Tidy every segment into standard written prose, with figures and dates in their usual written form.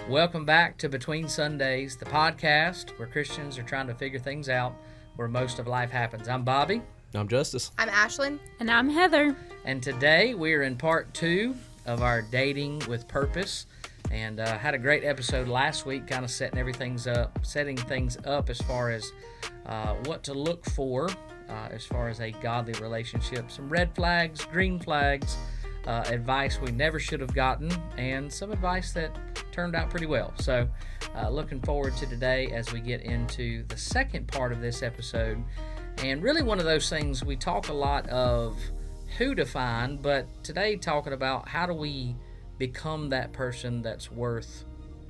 Welcome back to Between Sundays, the podcast where Christians are trying to figure things out where most of life happens. I'm Bobby. I'm Justus. I'm Ashlyn. And I'm Heather. And today we are in part 2 of our Dating with Purpose. And had a great episode last week, kind of setting things up as far as what to look for as far as a godly relationship. Some red flags, green flags, advice we never should have gotten, and some advice that turned out pretty well. So looking forward to today as we get into the second part of this episode. And really one of those things, we talk a lot of who to find, but today talking about how do we become that person that's worth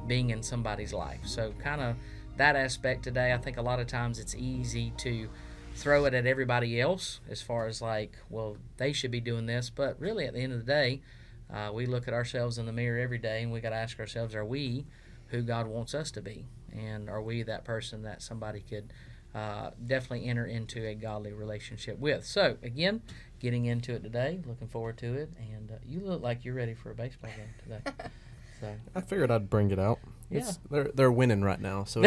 being in somebody's life. So kind of that aspect today. I think a lot of times it's easy to throw it at everybody else as far as like, well, they should be doing this. But really at the end of the day, we look at ourselves in the mirror every day and we got to ask ourselves, are we who God wants us to be? And are we that person that somebody could definitely enter into a godly relationship with? So again, getting into it today, looking forward to it. And you look like you're ready for a baseball game today. So I figured I'd bring it out. Yeah. They're winning right now, so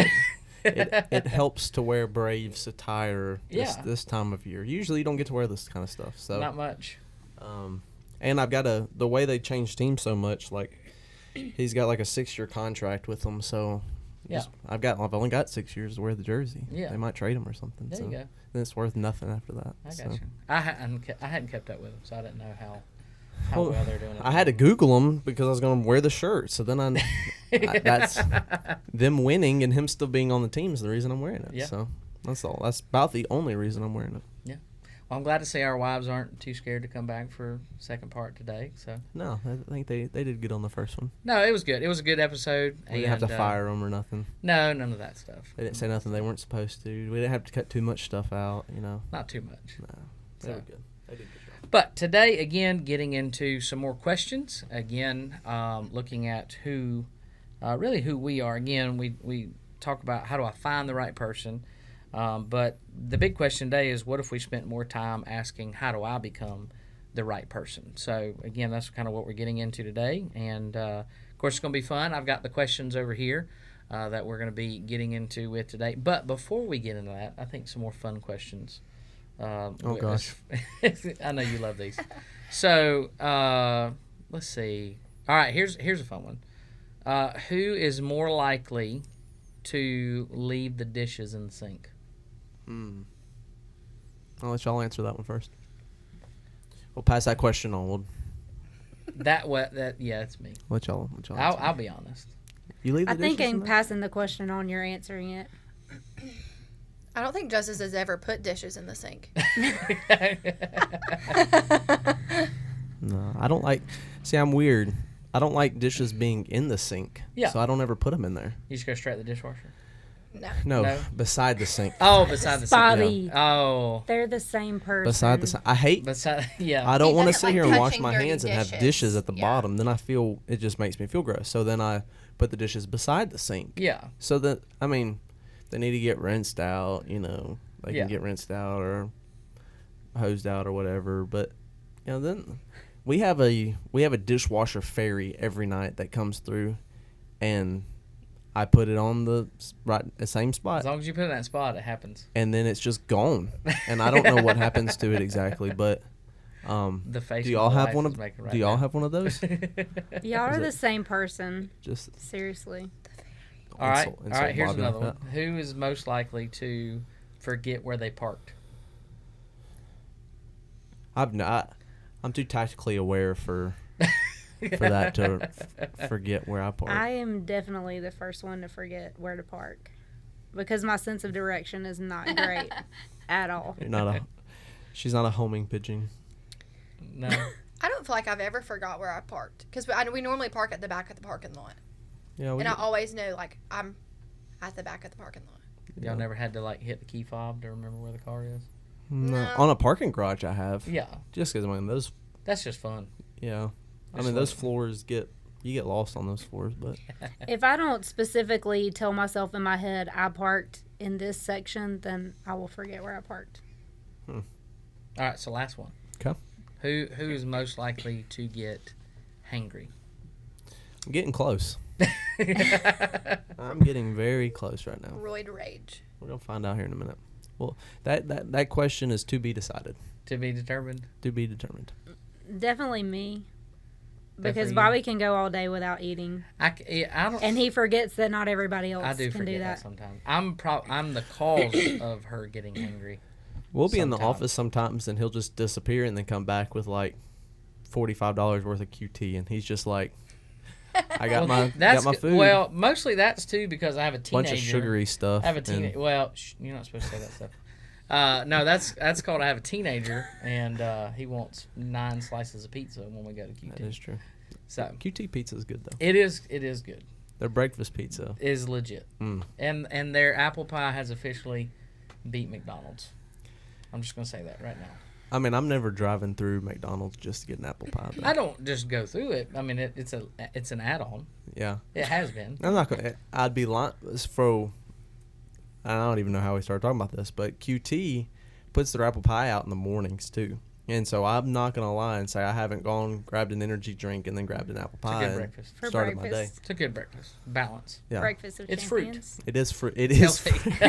it helps to wear Braves attire this time of year. Usually you don't get to wear this kind of stuff. So not much. And I've got the way they changed teams so much, like he's got like a 6-year contract with them, so yeah. I've only got 6 years to wear the jersey. Yeah. They might trade him or something. There so you go. Then it's worth nothing after that. I got so. you. I hadn't kept up with them, so I didn't know how well they're doing it. I had to Google them because I was going to wear the shirt. So then that's them winning and him still being on the team is the reason I'm wearing it. Yeah. So that's all. That's about the only reason I'm wearing it. Yeah. Well, I'm glad to see our wives aren't too scared to come back for second part today. So No, I think they did good on the first one. no, it was good. It was a good episode. We didn't have to fire them or nothing. No, none of that stuff. They didn't say nothing they weren't supposed to. We didn't have to cut too much stuff out, you know. Not too much. No, they So. were good. They did good job. But today, again, getting into some more questions. Again, looking at who we are. Again, we talk about how do I find the right person. But the big question today is, what if we spent more time asking, how do I become the right person? So, again, that's kind of what we're getting into today. And, of course, it's going to be fun. I've got the questions over here that we're going to be getting into with today. But before we get into that, I think some more fun questions. Oh, gosh. I know you love these. So, let's see. All right, here's a fun one. Who is more likely to leave the dishes in the sink? I'll let y'all answer that one first. We'll pass that question on. Yeah, it's me. Let y'all I'll be honest. You leave the I think dishes in in there? passing the question on, you're answering it. I don't think Justus has ever put dishes in the sink. No, I don't like. See, I'm weird. I don't like dishes being in the sink. Yeah. So I don't ever put them in there. You just go straight to the dishwasher. No, No? beside the sink. Oh, beside the sink. Bobby. Oh, They're the same person. Beside the sink. I hate. yeah. I don't He want to doesn't sit like here and wash touching my dirty hands and have dishes. dishes at the Yeah. bottom. Then I feel it just makes me feel gross. So then I put the dishes beside the sink. Yeah. So that they need to get rinsed out. You know, they Yeah. can get rinsed out or hosed out or whatever. But then we have a dishwasher fairy every night that comes through, and I put it on the same spot. As long as you put it in that spot, it happens. And then it's just gone, and I don't know what happens to it exactly. But The face. do y'all of my have wife one is of making right do y'all now. have one of those? Y'all Is are the it- same person. Just Seriously. All right. insult All right. Here's Bobby another like one. Who is most likely to forget where they parked? that. I'm too tactically aware for that to forget where I park. I am definitely the first one to forget where to park because my sense of direction is not great at all. She's not a homing pigeon. No. I don't feel like I've ever forgot where I parked because we normally park at the back of the parking lot, Yeah, and I always know like I'm at the back of the parking lot. Y'all never had to like hit the key fob to remember where the car is? No. No. On a parking garage, I have. Yeah. Just because those. That's just fun. Yeah. Just Those like- floors you get lost on those floors, but If I don't specifically tell myself in my head I parked in this section, then I will forget where I parked. All right. So last one. okay. Who is most likely to get hangry? I'm getting close. I'm getting very close right now. Roid rage. We're gonna find out here in a minute. Well, that question is to be decided. To be determined. To be determined. Definitely me. Because Definitely you. Bobby can go all day without eating. I don't. And he forgets that not everybody else I do can forget do that that. sometimes. I'm the cause of her getting hungry. We'll be in the Sometimes. office sometimes, and he'll just disappear and then come back with like $45 worth of QT, and he's just like, "I got That's my food." Well, mostly that's too because I have a teenager. Bunch of sugary stuff. I have a teenager. Well, you're not supposed to say that stuff. No, that's called I have a teenager, and he wants 9 slices of pizza when we go to QT. That is true. So QT pizza is good though. it is good. Their breakfast pizza Is legit, Mm. and their apple pie has officially beat McDonald's. I'm just gonna say that right now. I mean, I'm never driving through McDonald's just to get an apple pie. Though. I don't just go through it. I mean, it's an add-on. Yeah. It has been. I'm not gonna. I'd be lying. I don't even know how we started talking about this, but QT puts their apple pie out in the mornings too, and so I'm not gonna lie and say I haven't grabbed an energy drink and then grabbed an apple It's a pie good and breakfast. For started my day. breakfast. It's a good breakfast. Balance. Yeah, Breakfast of It's fruit. champions. it is fruit. It It's is healthy. fruit.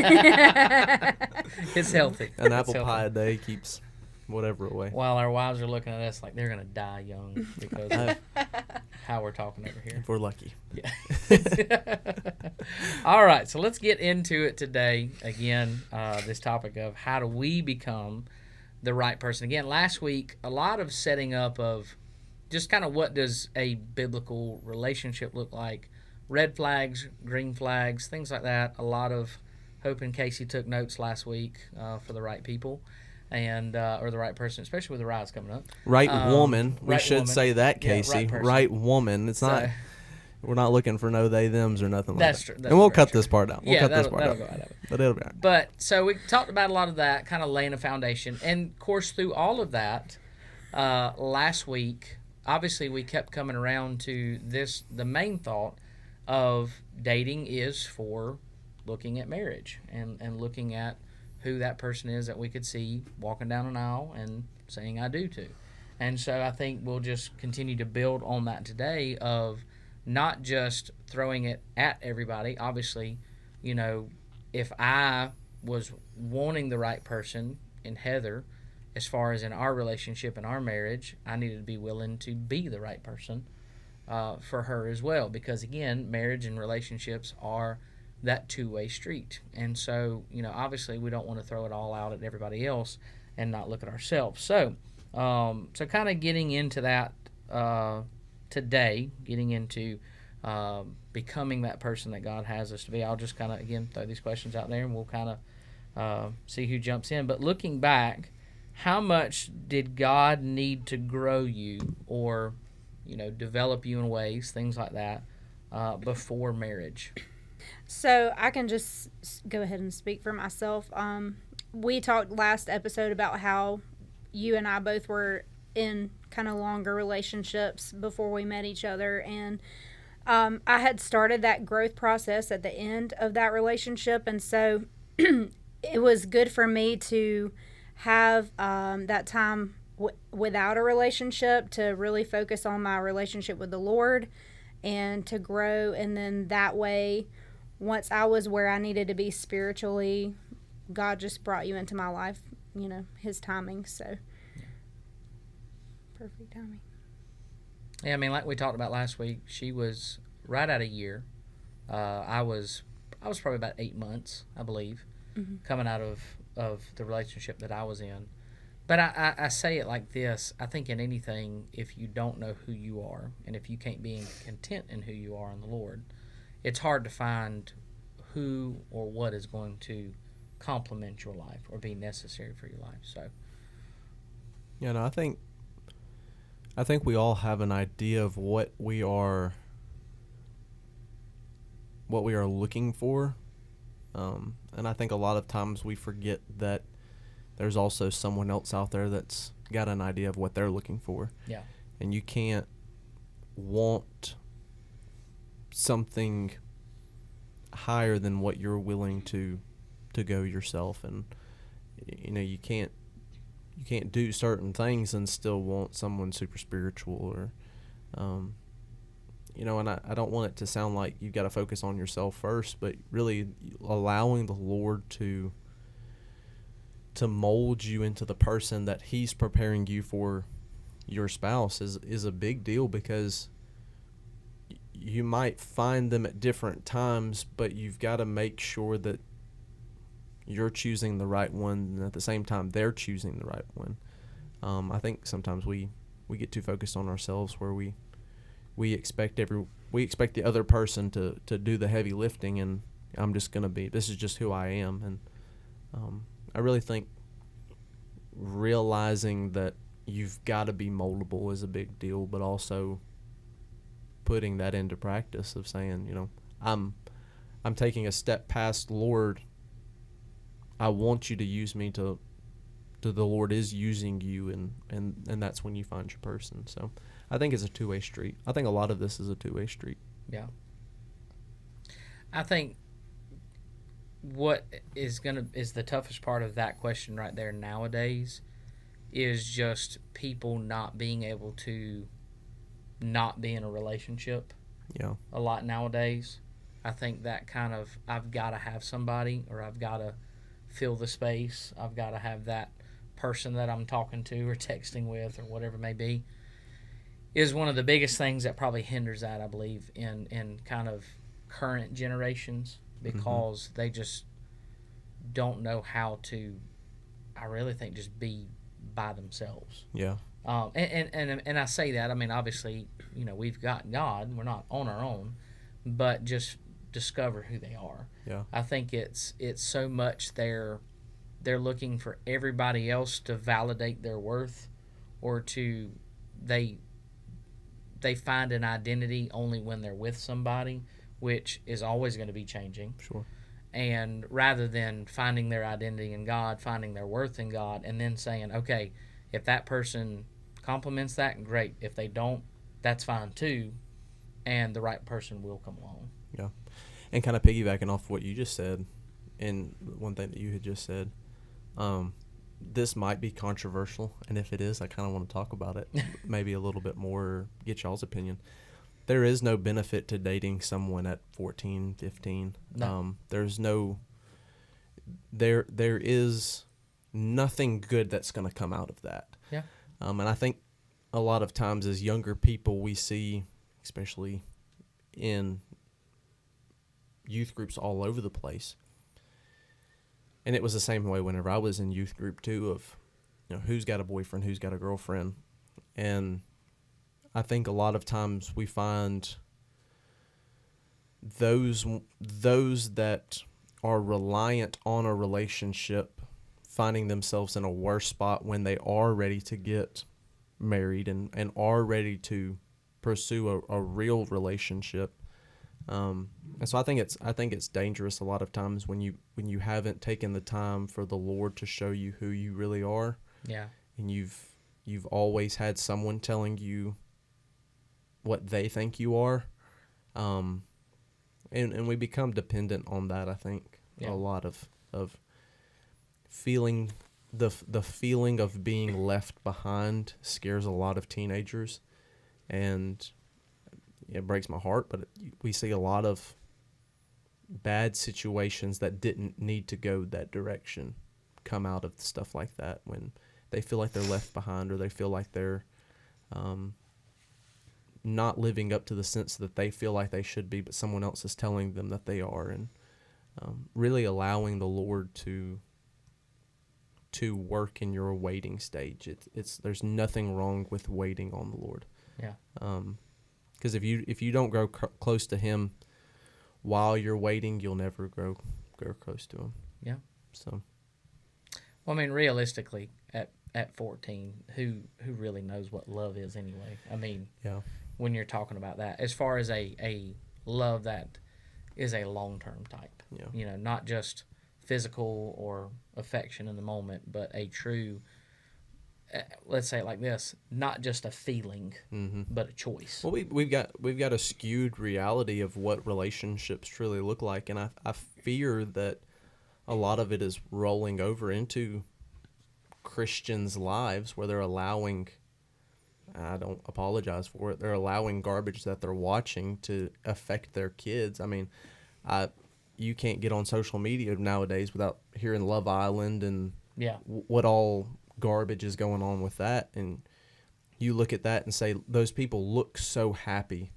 It's healthy. An It's apple healthy. pie a day keeps whatever away. While our wives are looking at us like they're gonna die young because of how we're talking over here. If we're lucky. Yeah. All right, so let's get into it today. Again, this topic of how do we become the right person. Again, last week, a lot of setting up of just kind of what does a biblical relationship look like, red flags, green flags, things like that. A lot of hoping Casey took notes last week for the right people. And or the right person, especially with the rides coming up. Right woman. We right should woman. say that, Yeah, Casey. right person. Right woman. It's not. So- We're not looking for no they thems or nothing That's like true. that. That's And we'll very cut true. this part out. We'll Yeah, cut this that'll part out. go out of it. But it'll be all right. But so we talked about a lot of that, kind of laying a foundation. And of course, through all of that, last week, obviously we kept coming around to this, the main thought of dating is for looking at marriage and looking at who that person is that we could see walking down an aisle and saying I do to. And so I think we'll just continue to build on that today of not just throwing it at everybody. Obviously, you know, if I was wanting the right person in Heather, as far as in our relationship and our marriage, I needed to be willing to be the right person for her as well. Because again, marriage and relationships are that two-way street. And so, you know, obviously we don't want to throw it all out at everybody else and not look at ourselves. So, so kind of getting into that today, getting into becoming that person that God has us to be. I'll just kind of, again, throw these questions out there and we'll kind of see who jumps in. But looking back, how much did God need to grow you or, you know, develop you in ways, things like that, before marriage? So I can just go ahead and speak for myself. We talked last episode about how you and I both were in kind of longer relationships before we met each other. And I had started that growth process at the end of that relationship. And so it was good for me to have that time without a relationship to really focus on my relationship with the Lord and to grow. And then that way, once I was where I needed to be spiritually, God just brought you into my life, you know, his timing. So perfect timing. Yeah, I mean, like we talked about last week, she was right at a year. I was probably about 8 months, I believe, coming out of the relationship that I was in. But I say it like this. I think in anything, if you don't know who you are and if you can't be content in who you are in the Lord, it's hard to find who or what is going to complement your life or be necessary for your life. So, Yeah, no, I think we all have an idea of what we are looking for, and I think a lot of times we forget that there's also someone else out there that's got an idea of what they're looking for. yeah. And you can't want something higher than what you're willing to go yourself, and you know you can't do certain things and still want someone super spiritual or and I don't want it to sound like you've got to focus on yourself first, but really allowing the Lord to mold you into the person that He's preparing you for your spouse is a big deal, because you might find them at different times, but you've got to make sure that you're choosing the right one, and at the same time they're choosing the right one. I think sometimes we get too focused on ourselves, where we expect the other person to do the heavy lifting, and this is just who I am. And I really think realizing that you've got to be moldable is a big deal, but also putting that into practice of saying, I'm taking a step past, Lord, I want you to use me to the Lord is using you, and that's when you find your person. So I think it's a two-way street. I think a lot of this is a two-way street. Yeah. I think what is the toughest part of that question right there nowadays is just people not being able to not be in a relationship. Yeah. A lot nowadays. I think that kind of, I've got to have somebody, or I've got to fill the space. I've got to have that person that I'm talking to or texting with or whatever it may be, is one of the biggest things that probably hinders that, I believe, in kind of current generations, because they just don't know how to, I really think, just be by themselves. Yeah. And I say that, I mean, obviously, we've got God, we're not on our own, but just discover who they are. Yeah. I think it's so much they're looking for everybody else to validate their worth, or they find an identity only when they're with somebody, which is always going to be changing. Sure. And rather than finding their identity in God, finding their worth in God, and then saying, okay, if that person complements that, great. If they don't, that's fine too, and the right person will come along. Yeah. And kind of piggybacking off what you just said, and one thing that you had just said, this might be controversial, and if it is, I kind of want to talk about it maybe a little bit more, get y'all's opinion. There is no benefit to dating someone at 14, 15. No. There is nothing good that's going to come out of that. Yeah. And I think a lot of times as younger people, we see, especially in youth groups all over the place, and it was the same way whenever I was in youth group too, of who's got a boyfriend, who's got a girlfriend. And I think a lot of times we find those that are reliant on a relationship finding themselves in a worse spot when they are ready to get married and are ready to pursue a real relationship. And so I think it's dangerous a lot of times when you haven't taken the time for the Lord to show you who you really are. Yeah. And you've always had someone telling you what they think you are. And we become dependent on that, I think. Yeah. A lot of feeling the feeling of being left behind scares a lot of teenagers, and it breaks my heart, but we see a lot of bad situations that didn't need to go that direction come out of stuff like that, when they feel like they're left behind, or they feel like they're not living up to the sense that they feel like they should be, but someone else is telling them that they are. And really allowing the Lord to work in your waiting stage. There's nothing wrong with waiting on the Lord. Yeah. Because if you don't grow close to Him while you're waiting, you'll never grow close to Him. Yeah. So. Well, I mean, realistically, at 14, who really knows what love is anyway? I mean, yeah. When you're talking about that, as far as a love that is a long-term type, yeah. Not just physical or affection in the moment, but a true, let's say it like this, not just a feeling, but a choice. Well, we've got a skewed reality of what relationships truly look like, and I fear that a lot of it is rolling over into Christians' lives, where they're allowing I don't apologize for it. They're allowing garbage that they're watching to affect their kids. I mean, you can't get on social media nowadays without hearing Love Island and Yeah. what all garbage is going on with that. And you look at that and say, those people look so happy,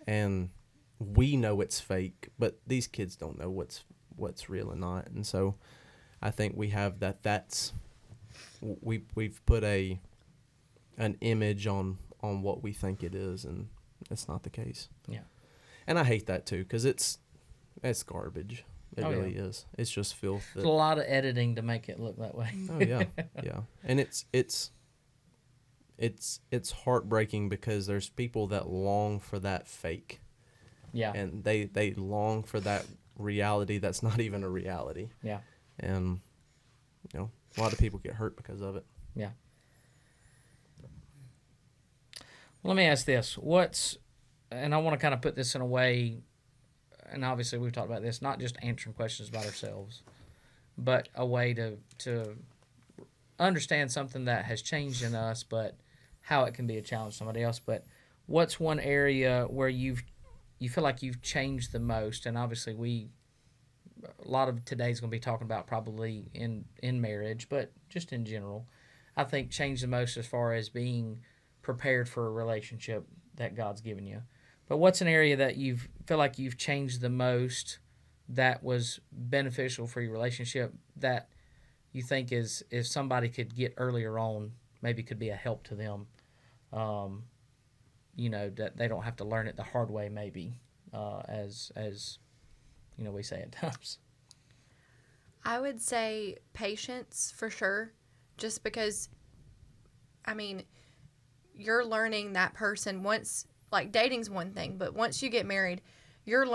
and we know it's fake, but these kids don't know what's real and not. And so I think we have we've put an image on what we think it is, and it's not the case. Yeah. And I hate that too, because it's garbage. It Oh, really yeah. is. It's just filth. There's a lot of editing to make it look that way. Oh yeah, yeah. And it's heartbreaking because there's people that long for that fake. Yeah. And they long for that reality that's not even a reality. Yeah. And a lot of people get hurt because of it. Yeah. Let me ask this. And I want to kind of put this in a way, and obviously we've talked about this, not just answering questions about ourselves, but a way to understand something that has changed in us, but how it can be a challenge to somebody else. But what's one area where you feel like you've changed the most? And obviously a lot of today's going to be talking about probably in marriage, but just in general, I think changed the most as far as being prepared for a relationship that God's given you. But what's an area that you feel like you've changed the most that was beneficial for your relationship that you think is, if somebody could get earlier on, maybe could be a help to them, that they don't have to learn it the hard way, maybe, as we say at times? I would say patience for sure, just because, I mean, you're learning that person once, like dating's one thing, but once you get married, you're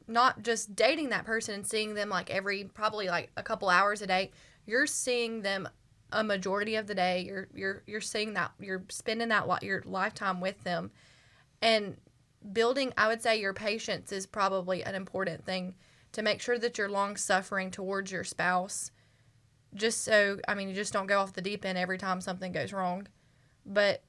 not just dating that person and seeing them like probably like a couple hours a day. You're seeing them a majority of the day. You're seeing that, you're spending your lifetime with them, and building, I would say your patience is probably an important thing to make sure that you're long suffering towards your spouse. Just so, you just don't go off the deep end every time something goes wrong. But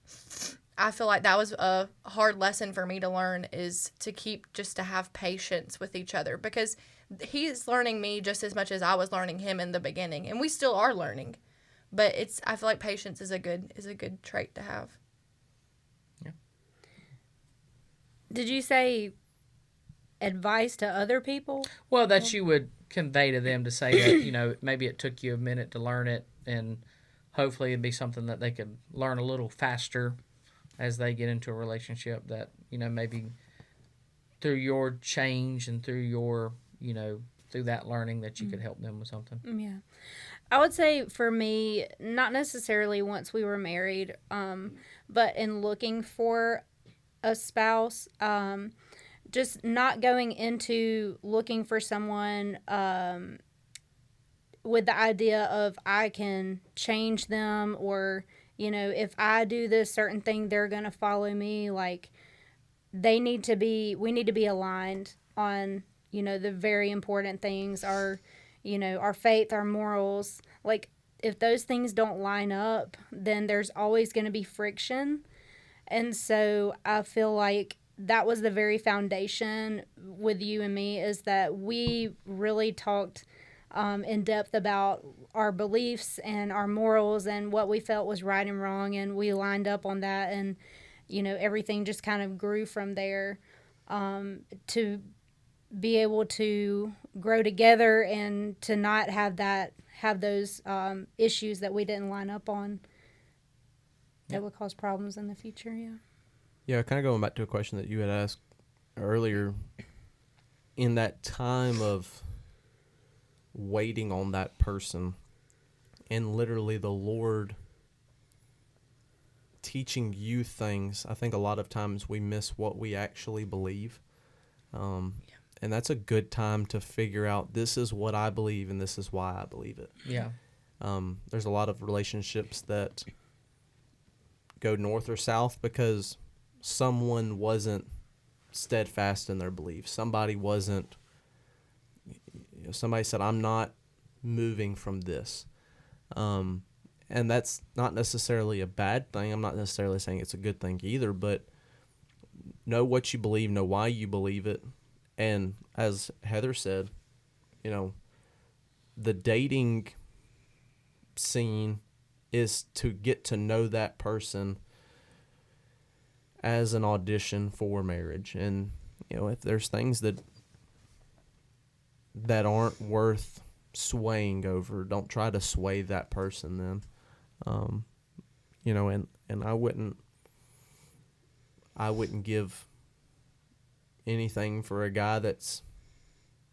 I feel like that was a hard lesson for me to learn, is to have patience with each other, because he's learning me just as much as I was learning him in the beginning, and we still are learning. But I feel like patience is a good trait to have. Yeah. Did you say advice to other people? Well, that you would convey to them, to say that, maybe it took you a minute to learn it, and hopefully it'd be something that they could learn a little faster as they get into a relationship, that, maybe through your change and through your, through that learning, that you could help them with something. Yeah. I would say for me, not necessarily once we were married, but in looking for a spouse, just not going into looking for someone with the idea of I can change them, or, if I do this certain thing, they're going to follow me. Like, we need to be aligned on, the very important things, our faith, our morals. Like, if those things don't line up, then there's always going to be friction. And so I feel like that was the very foundation with you and me, is that we really talked in depth about our beliefs and our morals and what we felt was right and wrong, and we lined up on that, and everything just kind of grew from there, to be able to grow together and to not have those issues that we didn't line up on that would cause problems in the future. Yeah, kind of going back to a question that you had asked earlier, in that time of waiting on that person, and literally the Lord teaching you things, I think a lot of times we miss what we actually believe. And that's a good time to figure out, this is what I believe and this is why I believe it. Yeah. There's a lot of relationships that go north or south because someone wasn't steadfast in their beliefs. Somebody said, I'm not moving from this. and that's not necessarily a bad thing. I'm not necessarily saying it's a good thing either, but know what you believe, know why you believe it. And as Heather said, you know, the dating scene is to get to know that person as an audition for marriage. And, you know, if there's things that aren't worth swaying over, don't try to sway that person then. You know, and I wouldn't give anything for a guy that's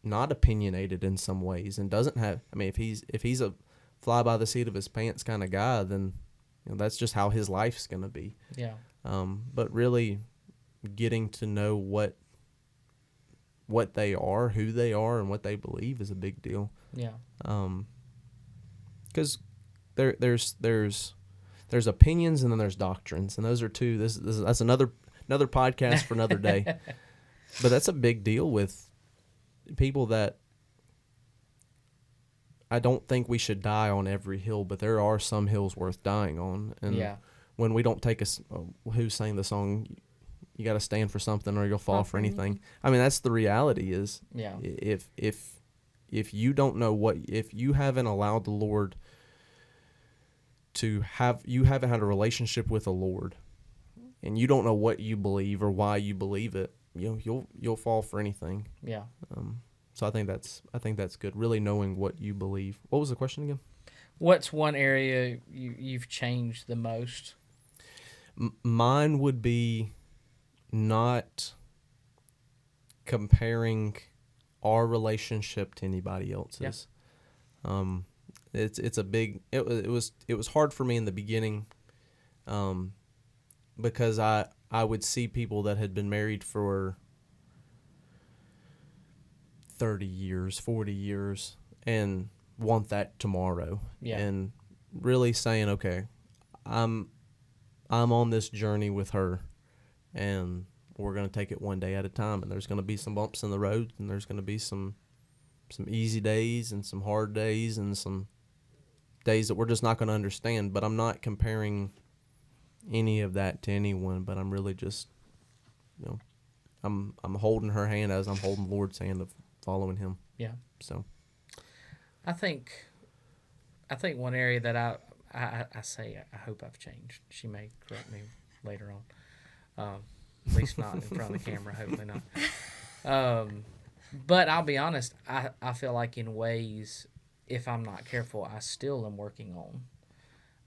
not opinionated in some ways and doesn't have, I mean, if he's a fly by the seat of his pants kind of guy, then, you know, that's just how his life's going to be. Yeah. But really getting to know what they are, who they are, and what they believe is a big deal. Yeah. Because there's opinions and then there's doctrines, and those are two. That's another podcast for another day. But that's a big deal with people that I don't think we should die on every hill, but there are some hills worth dying on. And Yeah. when we don't take who sang the song, you got to stand for something or you'll fall for anything. I mean, that's the reality is, Yeah. if you don't know if you haven't allowed the Lord you haven't had a relationship with the Lord and you don't know what you believe or why you believe it, you know, you'll fall for anything. Yeah. So I think that's good. Really knowing what you believe. What was the question again? What's one area you've changed the most? Mine would be not comparing our relationship to anybody else's. Yeah. It's a big. It was hard for me in the beginning, because I would see people that had been married for 30 years, 40 years, and want that tomorrow. Yeah. And really saying, okay, I'm on this journey with her, and we're going to take it one day at a time, and there's going to be some bumps in the road, and there's going to be some easy days and some hard days and some days that we're just not going to understand. But I'm not comparing any of that to anyone, but I'm really just, you know, I'm holding her hand as I'm holding the Lord's hand of following him. Yeah. So I think one area that I say I hope I've changed. She may correct me later on. At least not in front of the camera, hopefully not. But I'll be honest, I feel like in ways, if I'm not careful, I still am working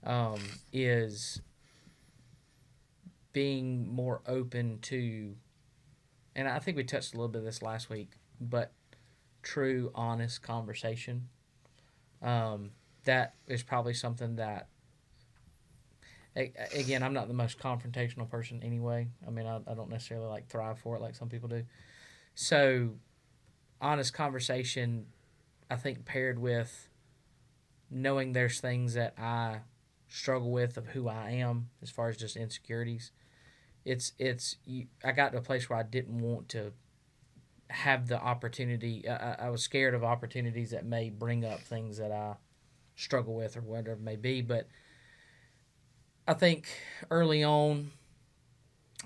on, is being more open to, and I think we touched a little bit of this last week, but true, honest conversation. That is probably something that, again, I'm not the most confrontational person anyway. I mean, I don't necessarily like thrive for it like some people do. So, honest conversation, I think, paired with knowing there's things that I struggle with of who I am as far as just insecurities. I got to a place where I didn't want to have the opportunity. I was scared of opportunities that may bring up things that I struggle with or whatever it may be. But I think early on,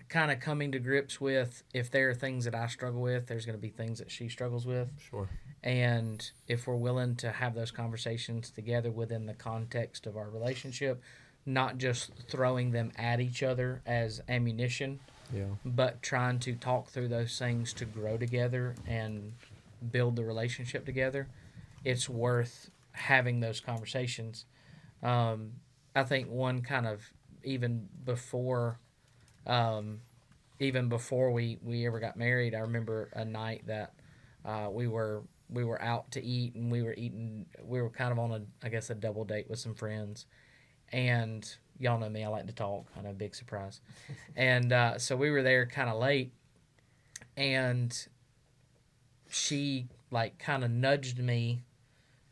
kind of coming to grips with, if there are things that I struggle with, there's going to be things that she struggles with. Sure. And if we're willing to have those conversations together within the context of our relationship, not just throwing them at each other as ammunition, yeah, but trying to talk through those things to grow together and build the relationship together, it's worth having those conversations. I think one kind of, even before we ever got married, I remember a night that we were out to eat, and we were kind of on a double date with some friends. And y'all know me, I like to talk. I know, big surprise. And so we were there kind of late, and she kind of nudged me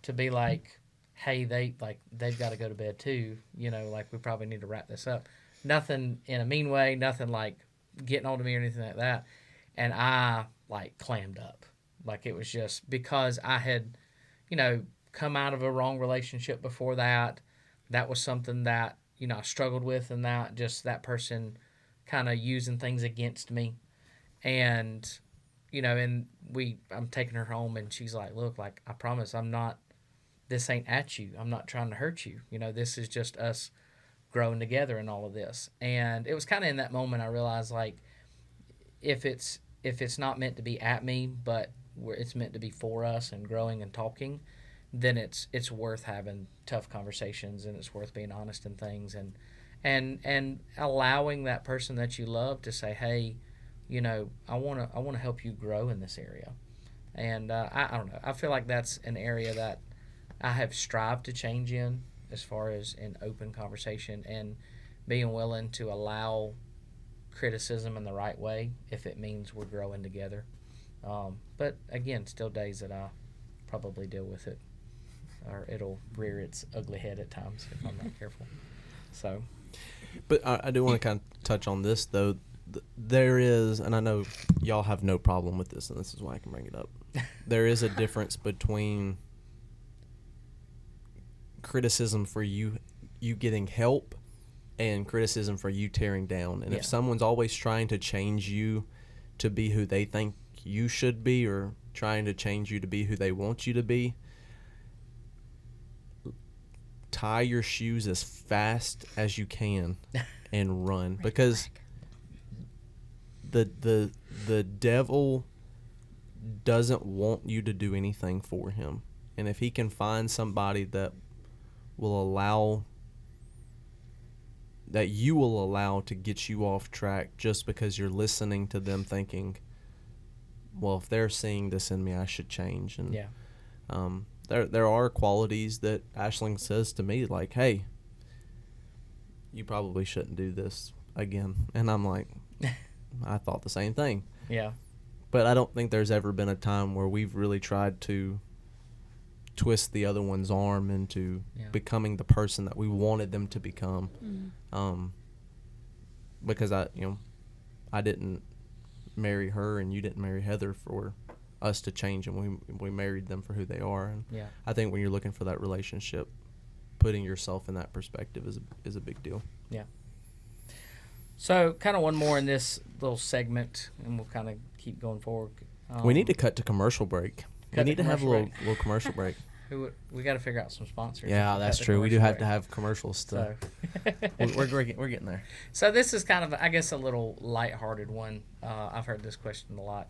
to be like, hey, they've got to go to bed too. You know, we probably need to wrap this up. Nothing in a mean way, nothing like getting on to me or anything like that. And I clammed up. It was just because I had, come out of a wrong relationship before that. that was something that, I struggled with, and that person kind of using things against me. And, I'm taking her home, and she's like, look, like, I promise this ain't at you. I'm not trying to hurt you. This is just us growing together in all of this. And it was kind of in that moment I realized, like, if it's not meant to be at me, but where it's meant to be for us and growing and talking, then it's worth having tough conversations, and it's worth being honest in things, and allowing that person that you love to say, hey, I want to help you grow in this area. And I don't know. I feel like that's an area that I have strived to change in, as far as in open conversation and being willing to allow criticism in the right way if it means we're growing together. But again, still days that I probably deal with it, or it'll rear its ugly head at times if I'm not careful. So, but I do want to kind of touch on this though. There is, and I know y'all have no problem with this, and this is why I can bring it up. There is a difference between criticism for you getting help and criticism for you tearing down. And if someone's always trying to change you to be who they think you should be, or trying to change you to be who they want you to be, tie your shoes as fast as you can and run. Because the devil doesn't want you to do anything for him. And if he can find somebody that you will allow to get you off track just because you're listening to them thinking, well, if they're seeing this in me, I should change. And there are qualities that Aisling says to me, like, hey, you probably shouldn't do this again. And I'm like, I thought the same thing. Yeah. But I don't think there's ever been a time where we've really tried to twist the other one's arm into becoming the person that we wanted them to become. Because I didn't marry her, and you didn't marry Heather for us to change, and we married them for who they are. And I think when you're looking for that relationship, putting yourself in that perspective is a big deal. Yeah. So, kind of one more in this little segment, and we'll kind of keep going forward. We need to cut to commercial break. We need to have a little commercial break. We got to figure out some sponsors. Yeah, that's true. We do have to have commercials still. So. we're getting there. So this is kind of, I guess, a little lighthearted one. I've heard this question a lot,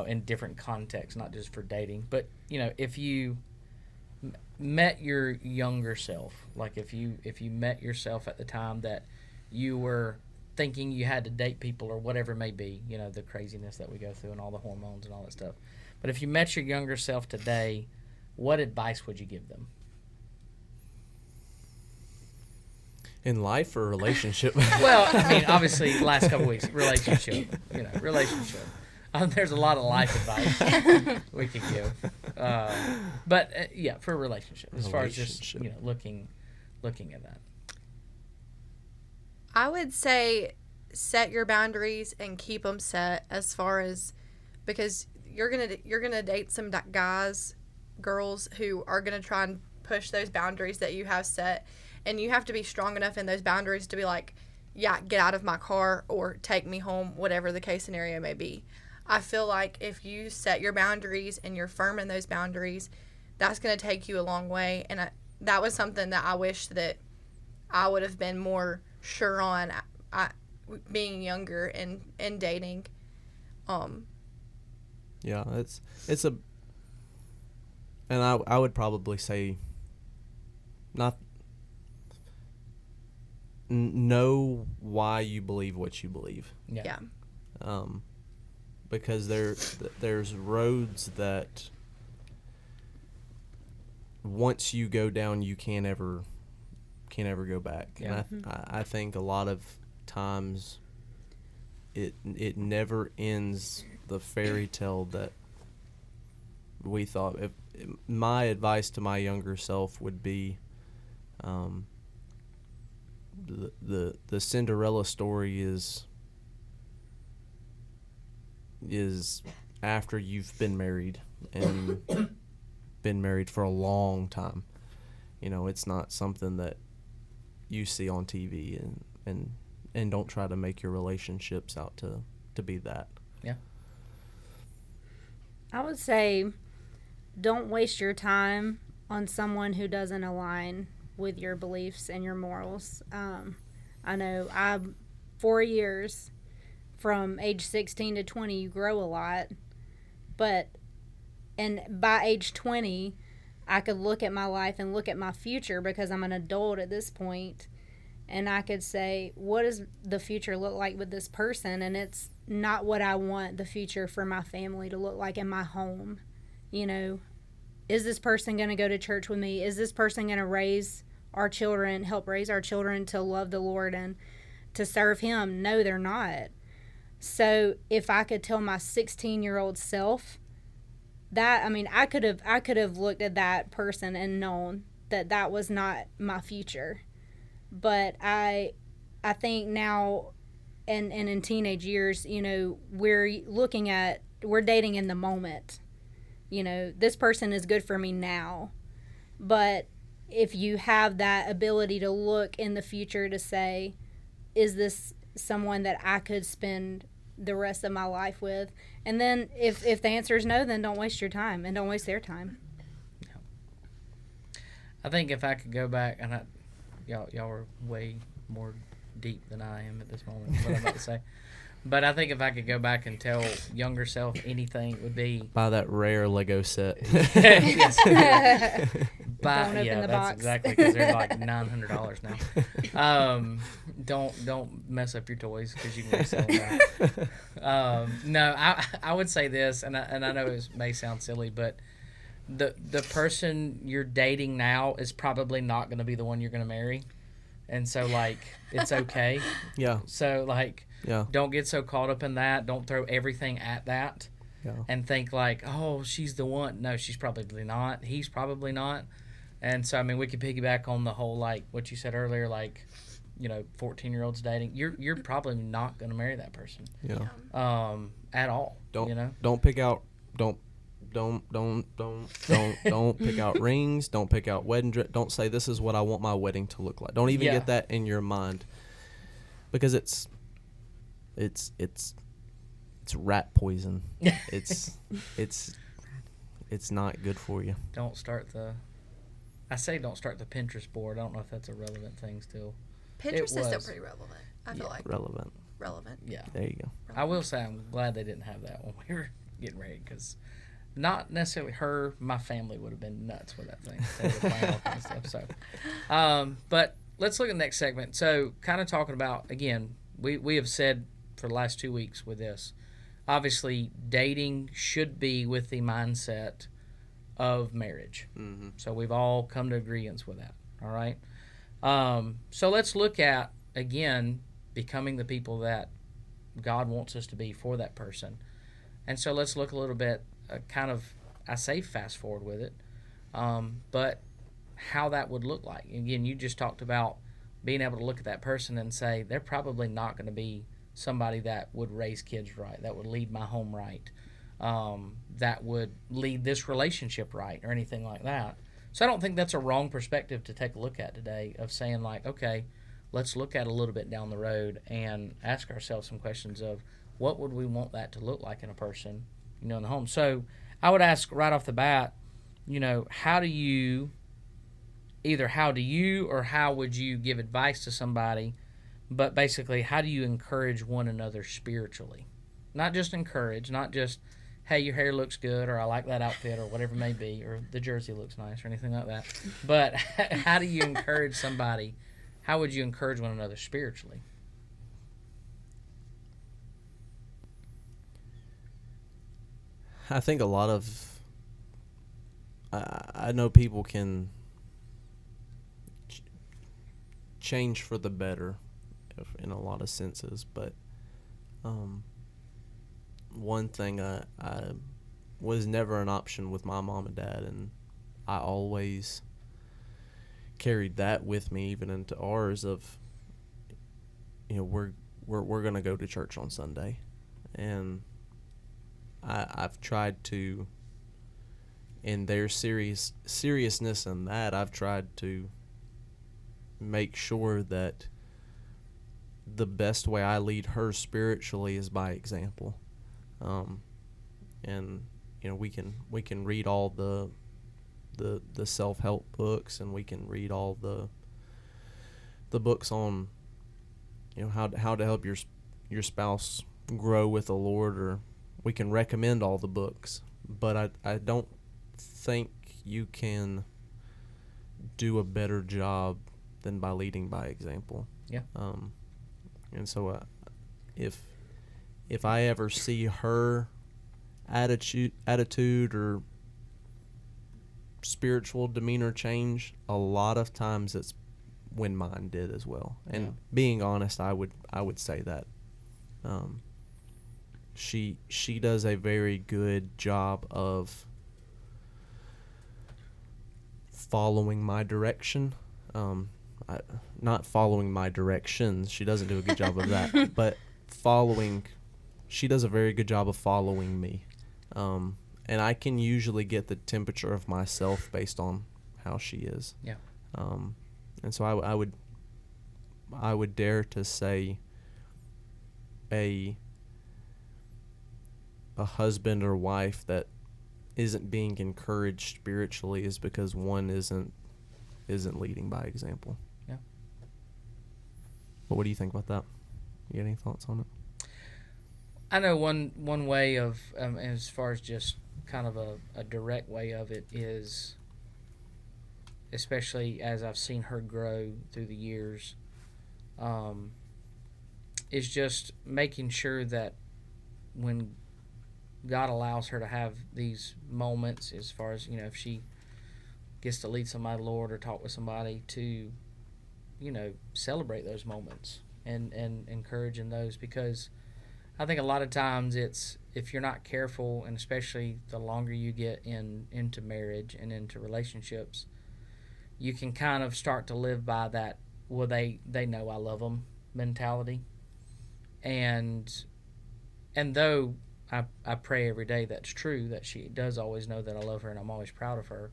in different contexts, not just for dating. But, if you met your younger self, like if you met yourself at the time that you were thinking you had to date people or whatever it may be, the craziness that we go through and all the hormones and all that stuff. But if you met your younger self today, what advice would you give them? In life or relationship? Well, I mean, obviously, last couple weeks, relationship. There's a lot of life advice we could give. But for a relationship, as far as just, looking at that. I would say set your boundaries and keep them set, as far as, because you're gonna date some guys, girls who are gonna try and push those boundaries that you have set, and you have to be strong enough in those boundaries to be like, yeah, get out of my car or take me home, whatever the case scenario may be. I feel like if you set your boundaries and you're firm in those boundaries, that's gonna take you a long way. And that was something that I wish that I would have been more sure on, being younger and dating. Yeah, it's a, and I would probably say, know why you believe what you believe. Yeah. Because there's roads that once you go down, you can't ever go back. Yeah. And I think a lot of times it never ends the fairy tale that we thought. My advice to my younger self would be, the Cinderella story is after you've been married and been married for a long time. it's not something that you see on TV, and don't try to make your relationships out to be that. Yeah. I would say don't waste your time on someone who doesn't align with your beliefs and your morals. I know 4 years from age 16 to 20, you grow a lot, and by age 20, I could look at my life and look at my future because I'm an adult at this point, and I could say, what does the future look like with this person? And it's not what I want the future for my family to look like in my home. Is this person going to go to church with me? Is this person going to help raise our children to love the Lord and to serve Him? No, they're not. So if I could tell my 16-year-old self that, I could have looked at that person and known that that was not my future. But I think now, and in teenage years, we're dating in the moment. This person is good for me now. But if you have that ability to look in the future to say, is this someone that I could spend the rest of my life with? And then if the answer is no, then don't waste your time and don't waste their time. I think if I could go back, and y'all are way more deep than I am at this moment, what I'm about to say. But I think if I could go back and tell younger self anything, it would be buy that rare Lego set. Yes. Don't open the box. Exactly, because they're like $900 now. Don't mess up your toys because you can resell them now. No, I would say this, and I know it may sound silly, but the person you're dating now is probably not going to be the one you're going to marry, and so it's okay. Yeah. So yeah. Don't get so caught up in that. Don't throw everything at that. Yeah. And think oh, she's the one. No, she's probably not. He's probably not. And so, we could piggyback on the whole, what you said earlier, 14-year-olds dating. You're probably not going to marry that person. Yeah. At all. Don't pick out, don't pick out rings. Don't pick out wedding dress. Don't say, this is what I want my wedding to look like. Don't even get that in your mind. Because it's rat poison. it's not good for you. Don't start the Pinterest board. I don't know if that's a relevant thing still. Pinterest is still pretty relevant. I feel like relevant. Yeah. There you go. I will say I'm glad they didn't have that when we were getting ready, because not necessarily her, my family would have been nuts with that thing. They were playing all kinds of stuff. So, but let's look at the next segment. So, kind of talking about, again, we have said for the last 2 weeks with this, obviously dating should be with the mindset of marriage. Mm-hmm. So we've all come to agreement with that. All right. So let's look at, again, becoming the people that God wants us to be for that person. And so let's look a little bit, I say fast forward with it, but how that would look like. Again, you just talked about being able to look at that person and say, they're probably not going to be somebody that would raise kids right, that would lead my home right, that would lead this relationship right, or anything like that. So I don't think that's a wrong perspective to take a look at today, of saying okay, let's look at a little bit down the road and ask ourselves some questions of what would we want that to look like in a person, in the home. So I would ask right off the bat, how do you or how would you give advice to somebody, but basically, how do you encourage one another spiritually? Not just encourage, not just, hey, your hair looks good, or I like that outfit, or whatever it may be, or the jersey looks nice, or anything like that. But how do you encourage somebody? How would you encourage one another spiritually? I think a lot of, I know people can change for the better in a lot of senses, but one thing I was never an option with my mom and dad, and I always carried that with me even into ours of, we're gonna go to church on Sunday, and I've tried to in their seriousness in that, I've tried to make sure that the best way I lead her spiritually is by example. And we can read all the self-help books, and we can read all the books on how to help your spouse grow with the Lord, or we can recommend all the books, but I don't think you can do a better job than by leading by example. Yeah. And so if I ever see her attitude or spiritual demeanor change, a lot of times it's when mine did as well. And being honest, I would say that she does a very good job of following my direction. Not following my directions. She doesn't do a good job of that. But she does a very good job of following me. And I can usually get the temperature of myself based on how she is. Yeah. And so I would dare to say a husband or wife that isn't being encouraged spiritually is because one isn't leading by example. Yeah. But what do you think about that? You got any thoughts on it? I know one way of, as far as just kind of a direct way of it is, especially as I've seen her grow through the years, is just making sure that when God allows her to have these moments, as far as, if she gets to lead somebody, Lord, or talk with somebody, to, celebrate those moments and encouraging those, because I think a lot of times it's, if you're not careful, and especially the longer you get into marriage and into relationships, you can kind of start to live by that, well, they know I love them mentality. And though I pray every day that's true, that she does always know that I love her and I'm always proud of her,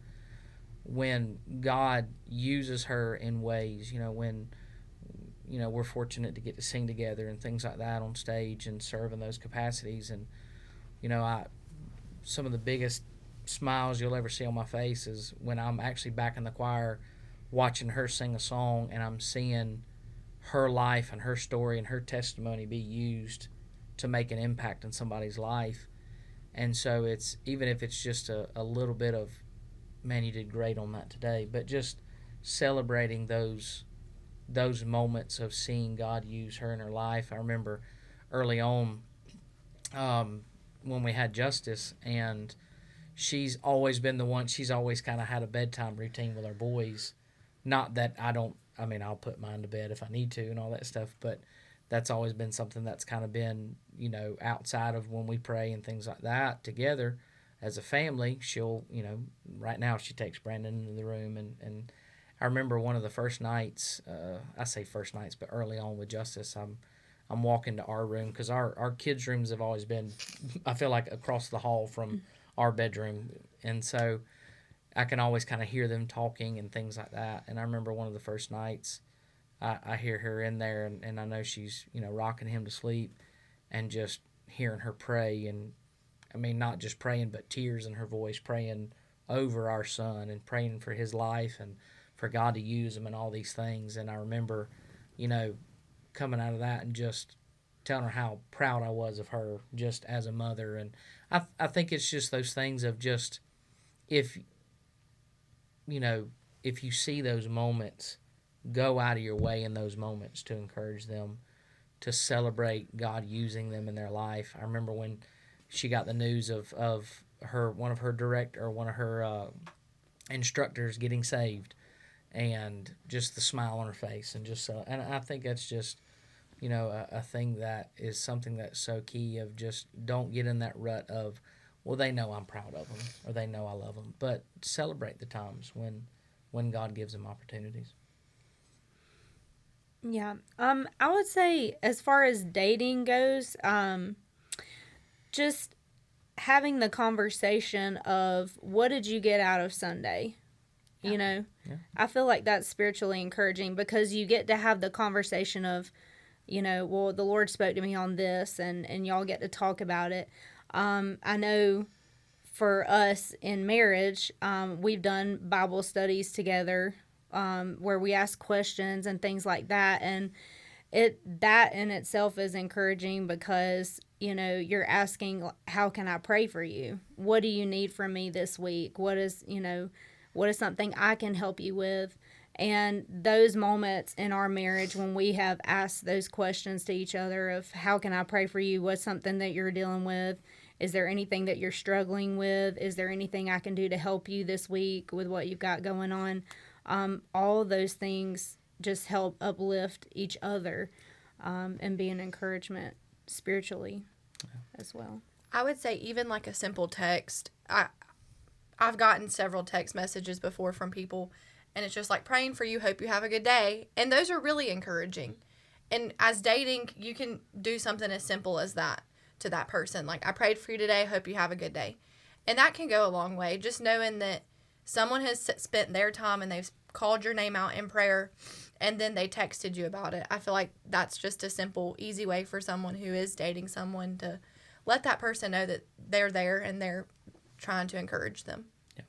when God uses her in ways, when we're fortunate to get to sing together and things like that on stage and serve in those capacities. And, some of the biggest smiles you'll ever see on my face is when I'm actually back in the choir watching her sing a song, and I'm seeing her life and her story and her testimony be used to make an impact in somebody's life. And so it's, even if it's just a little bit of, man, you did great on that today, but just celebrating those moments of seeing God use her in her life. I remember early on, when we had Justus, and she's always been the one, she's always kind of had a bedtime routine with our boys. Not that I'll put mine to bed if I need to and all that stuff, but that's always been something that's kind of been, outside of when we pray and things like that together as a family. She'll, right now she takes Brandon into the room, and I remember one of the first nights, I say first nights, but early on with Justus, I'm walking to our room, because our kids' rooms have always been, I feel like, across the hall from our bedroom. And so I can always kind of hear them talking and things like that. And I remember one of the first nights, I hear her in there, and I know she's, rocking him to sleep, and just hearing her pray. And, not just praying, but tears in her voice, praying over our son and praying for his life and for God to use him and all these things. And I remember, coming out of that and just telling her how proud I was of her just as a mother. And I think it's just those things of just, if you see those moments, go out of your way in those moments to encourage them, to celebrate God using them in their life. I remember when she got the news of one of her instructors getting saved, and just the smile on her face, and just and I think that's just, a thing that is something that's so key, of just don't get in that rut of, well, they know I'm proud of them, or they know I love them, but celebrate the times when God gives them opportunities. Yeah. I would say, as far as dating goes, just having the conversation of what did you get out of Sunday? You know, I feel like that's spiritually encouraging because you get to have the conversation of, you know, well, the Lord spoke to me on this, and y'all get to talk about it. I know for us in marriage, we've done Bible studies together, where we ask questions and things like that, and that in itself is encouraging because, you know, you're asking, how can I pray for you? What do you need from me this week? What is something I can help you with? And those moments in our marriage when we have asked those questions to each other of, how can I pray for you? What's something that you're dealing with? Is there anything that you're struggling with? Is there anything I can do to help you this week with what you've got going on? All of those things just help uplift each other, and be an encouragement spiritually as well. I would say even like a simple text. I've gotten several text messages before from people, and it's just like, praying for you, hope you have a good day. And those are really encouraging. And as dating, you can do something as simple as that to that person. Like, I prayed for you today, hope you have a good day. And that can go a long way, just knowing that someone has spent their time and they've called your name out in prayer, and then they texted you about it. I feel like that's just a simple, easy way for someone who is dating someone to let that person know that they're there and they're trying to encourage them. Yeah.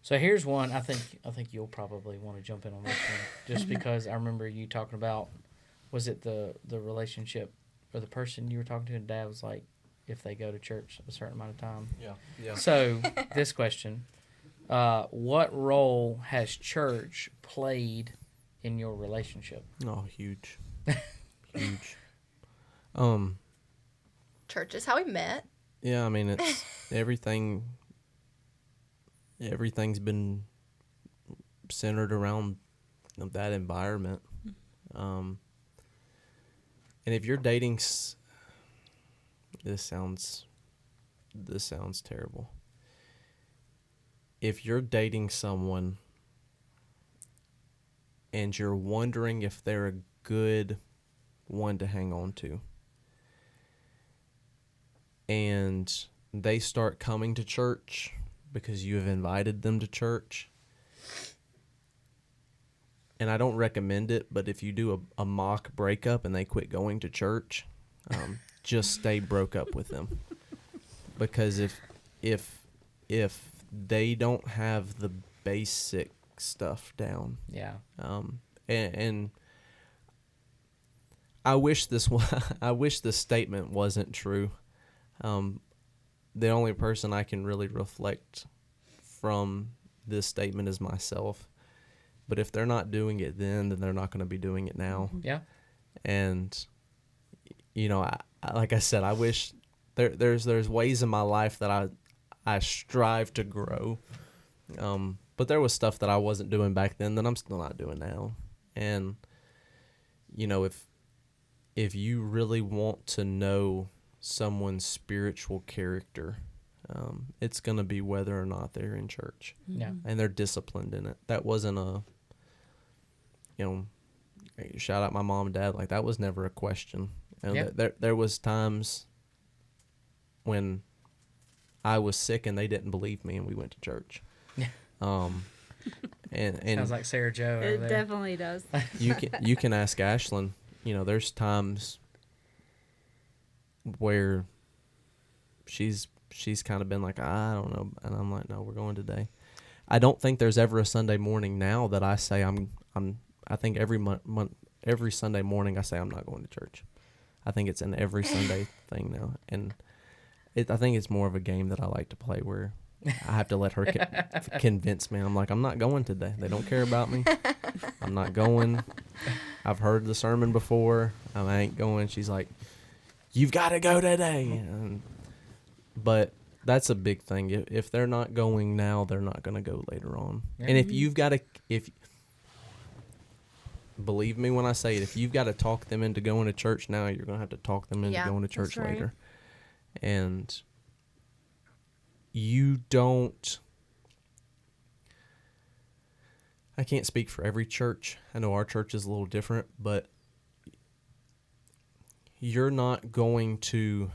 So here's one. I think you'll probably want to jump in on this one, just because I remember you talking about, was it the relationship or the person you were talking to, and Dad was like, if they go to church a certain amount of time. Yeah. So this question, what role has church played in your relationship? Oh, huge. Huge. Church is how we met. Yeah, I mean, it's everything's been centered around that environment. And if you're dating, this sounds terrible. If you're dating someone and you're wondering if they're a good one to hang on to, and they start coming to church because you have invited them to church, and I don't recommend it, but if you do a mock breakup and they quit going to church, just stay broke up with them. Because if they don't have the basic stuff down, Yeah. and I wish this statement wasn't true. The only person I can really reflect from this statement is myself. But if they're not doing it then they're not going to be doing it now. Yeah. And you know, I like I said, I wish there's ways in my life that I strive to grow. But there was stuff that I wasn't doing back then that I'm still not doing now. And you know, if you really want to know someone's spiritual character, it's going to be whether or not they're in church. Yeah. And they're disciplined in it. That wasn't shout out my mom and dad, like that was never a question. And Yep. there was times when I was sick and they didn't believe me and we went to church. Yeah. And Sounds like Sarah Joe over It there. definitely does. you can ask Ashlyn, you know, there's times where she's kind of been like, I don't know, and I'm like, no, we're going today. I don't think there's ever a Sunday morning now that I say I think every Sunday morning I say I'm not going to church. I think it's an every Sunday thing now, and I think it's more of a game that I like to play where I have to let her convince me. I'm like, I'm not going today. They don't care about me. I'm not going. I've heard the sermon before. I ain't going. She's like, you've got to go today. But that's a big thing. If they're not going now, they're not going to go later on. Yeah. And if you've got to, believe me when I say it, if you've got to talk them into going to church now, you're going to have to talk them into going to church right. later. And you don't, I can't speak for every church. I know our church is a little different, but you're not going to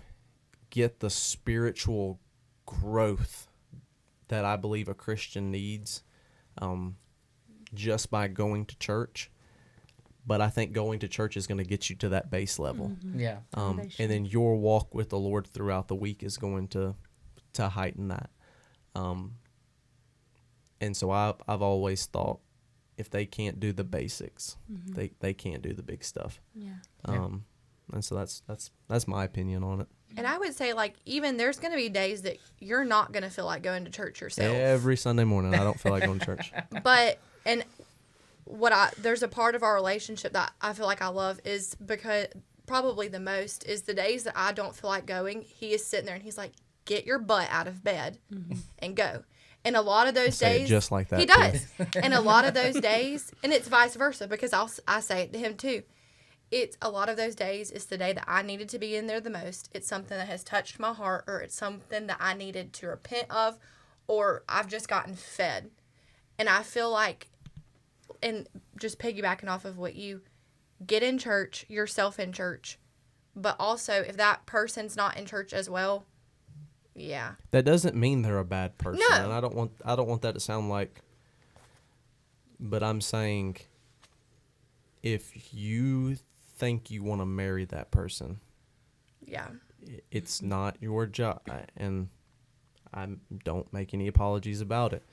get the spiritual growth that I believe a Christian needs just by going to church. But I think going to church is going to get you to that base level. Mm-hmm. Yeah. And then your walk with the Lord throughout the week is going to heighten that. And so I've always thought if they can't do the basics, they can't do the big stuff. Yeah. And so that's my opinion on it. And I would say, like, even there's going to be days that you're not going to feel like going to church yourself. Every Sunday morning, I don't feel like going to church. But, and there's a part of our relationship that I feel like I love is because probably the most is the days that I don't feel like going, he is sitting there and he's like, get your butt out of bed and go. And a lot of those Say it days, just like that, he too. does. And a lot of those days, and it's vice versa because I say it to him too. It's a lot of those days, it's the day that I needed to be in there the most. It's something that has touched my heart, or it's something that I needed to repent of, or I've just gotten fed. And I feel like, and just piggybacking off of what you get in church, yourself in church, but also if that person's not in church as well, yeah. That doesn't mean they're a bad person. No. And I don't want that to sound like, but I'm saying if you think you want to marry that person, Yeah. it's not your job. And I don't make any apologies about it.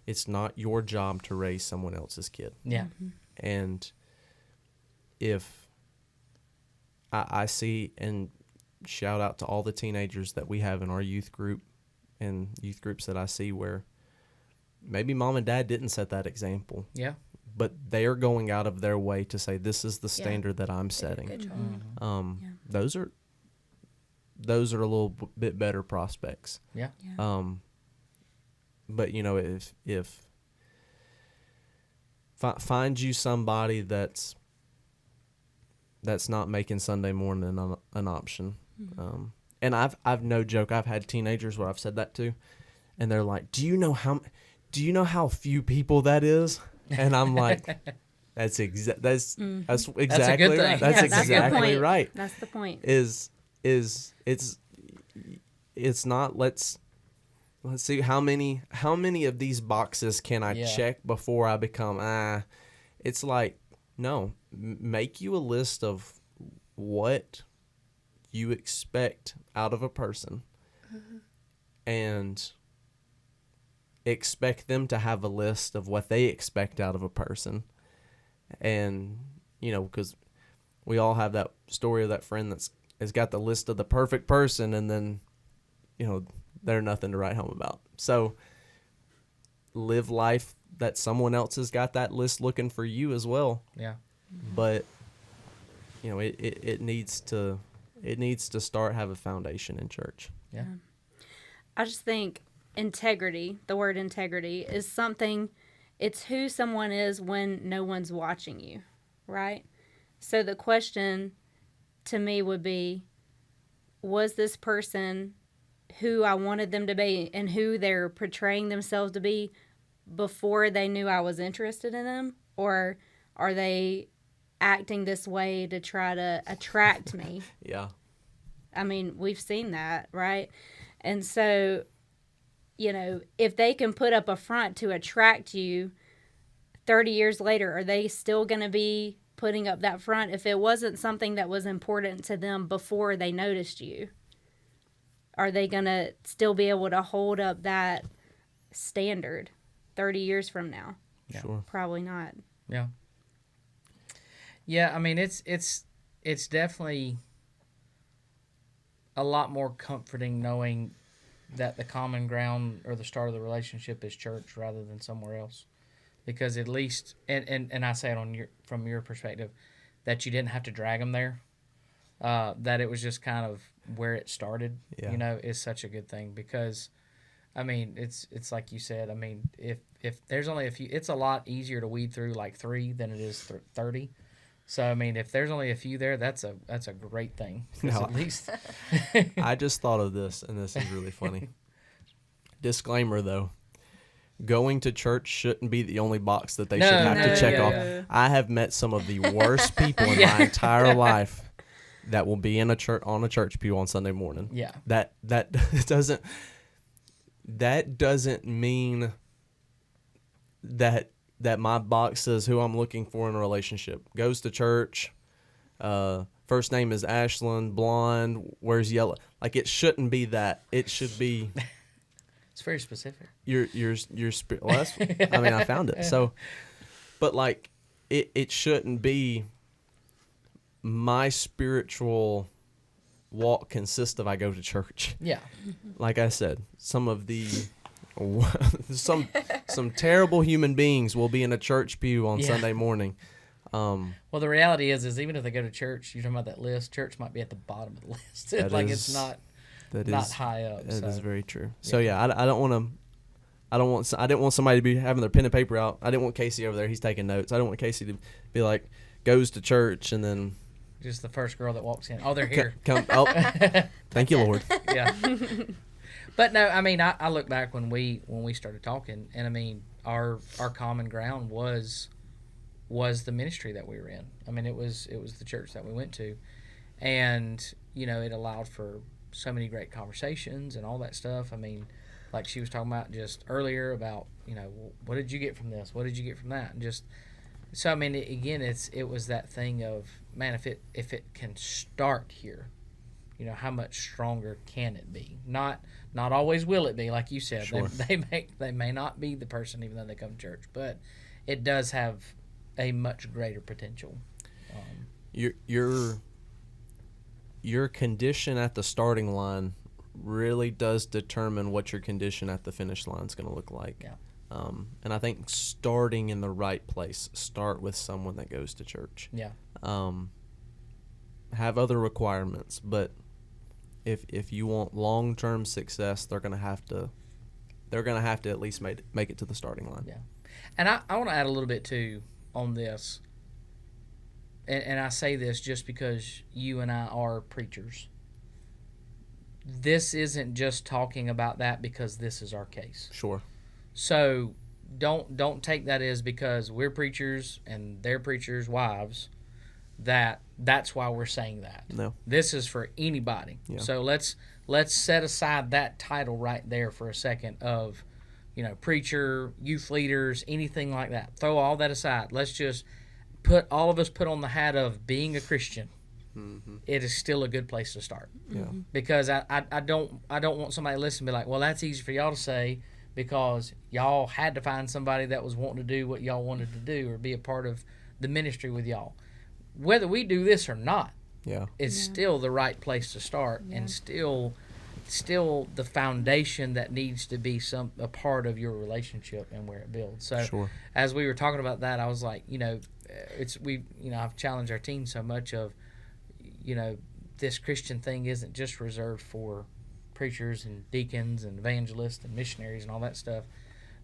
It's not your job to raise someone else's kid. Yeah. And if I see, and shout out to all the teenagers that we have in our youth group and youth groups that I see where maybe mom and dad didn't set that example. Yeah. But they are going out of their way to say, this is the standard that I'm Good setting. job. Those are a little bit better prospects. Yeah. But if find you somebody that's not making Sunday morning an option. And I've no joke, I've had teenagers where I've said that to, and they're like, do you know how few people that is? And I'm like, that's exactly That's a good right. thing. That's Yeah, that's a good exactly point. right. That's the point. Is it's not let's see how many of these boxes can I check before I become it's like, no, make you a list of what you expect out of a person and expect them to have a list of what they expect out of a person. And because we all have that story of that friend has got the list of the perfect person, and then they're nothing to write home about. So live life that someone else has got that list looking for you as well. Yeah. But it needs to start have a foundation in church. Yeah. I just think integrity, the word integrity, is something, it's who someone is when no one's watching you, right? So the question to me would be, was this person who I wanted them to be and who they're portraying themselves to be before they knew I was interested in them? Or are they acting this way to try to attract me? Yeah. I mean, we've seen that, right? And so, if they can put up a front to attract you 30 years later, are they still going to be putting up that front if it wasn't something that was important to them before they noticed you? Are they going to still be able to hold up that standard 30 years from now? Yeah. Sure. Probably not. Yeah. Yeah, I mean, it's definitely a lot more comforting knowing that the common ground or the start of the relationship is church rather than somewhere else, because at least and I say it from your perspective, that you didn't have to drag them there, that it was just kind of where it started. Yeah. Is such a good thing, because I mean it's like you said. I mean, if there's only a few, it's a lot easier to weed through like 3 than it is 30. So I mean, if there's only a few there, that's a great thing. No, At least I just thought of this, and this is really funny. Disclaimer, though. Going to church shouldn't be the only box that they should have to check off. I have met some of the worst people in my entire life that will be in a church on a church pew on Sunday morning. Yeah. That doesn't mean that my box says who I'm looking for in a relationship. Goes to church. First name is Ashland, blonde, wears yellow. Like, it shouldn't be that. It should be It's very specific. your spirit. Well, I mean, I found it. So, but like, it shouldn't be my spiritual walk consists of I go to church. Yeah. Like I said, some of the some terrible human beings will be in a church pew on Yeah. Sunday morning. Well, the reality is even if they go to church, you're talking about that list. Church might be at the bottom of the list. That Like, is- it's not That not is high up. that so. is very true. So yeah, I don't want to. I didn't want somebody to be having their pen and paper out. I didn't want Casey over there. He's taking notes. I don't want Casey to be like, goes to church and then Just the first girl that walks in. Oh, they're here. come. Oh, thank you, Lord. Yeah. But no, I mean, I look back when we started talking, and I mean, our common ground was the ministry that we were in. I mean, it was the church that we went to, and it allowed for so many great conversations and all that stuff. I mean, like she was talking about just earlier about what did you get from this? What did you get from that? And just so I mean, it was that thing of, man, if it can start here, how much stronger can it be? Not always will it be, like you said. Sure. They may not be the person even though they come to church, but it does have a much greater potential. Your condition at the starting line really does determine what your condition at the finish line is going to look like. Yeah. And I think starting in the right place, start with someone that goes to church. Yeah. Have other requirements, but if you want long-term success, they're going to have to at least make it to the starting line. Yeah. And I want to add a little bit too on this. And I say this just because you and I are preachers. This isn't just talking about that because this is our case. Sure. So don't take that as because we're preachers and they're preachers' wives that's why we're saying that. No. This is for anybody. Yeah. So let's set aside that title right there for a second of preacher, youth leaders, anything like that. Throw all that aside. Let's just put on the hat of being a Christian. Mm-hmm. It is still a good place to start. Yeah. Because I don't want somebody to listen and be like, well, that's easy for y'all to say because y'all had to find somebody that was wanting to do what y'all wanted to do or be a part of the ministry with y'all. Whether we do this or not, Yeah. it's still the right place to start and still the foundation that needs to be a part of your relationship and where it builds. So Sure. as we were talking about that, I was like, I've challenged our team so much of, this Christian thing isn't just reserved for preachers and deacons and evangelists and missionaries and all that stuff,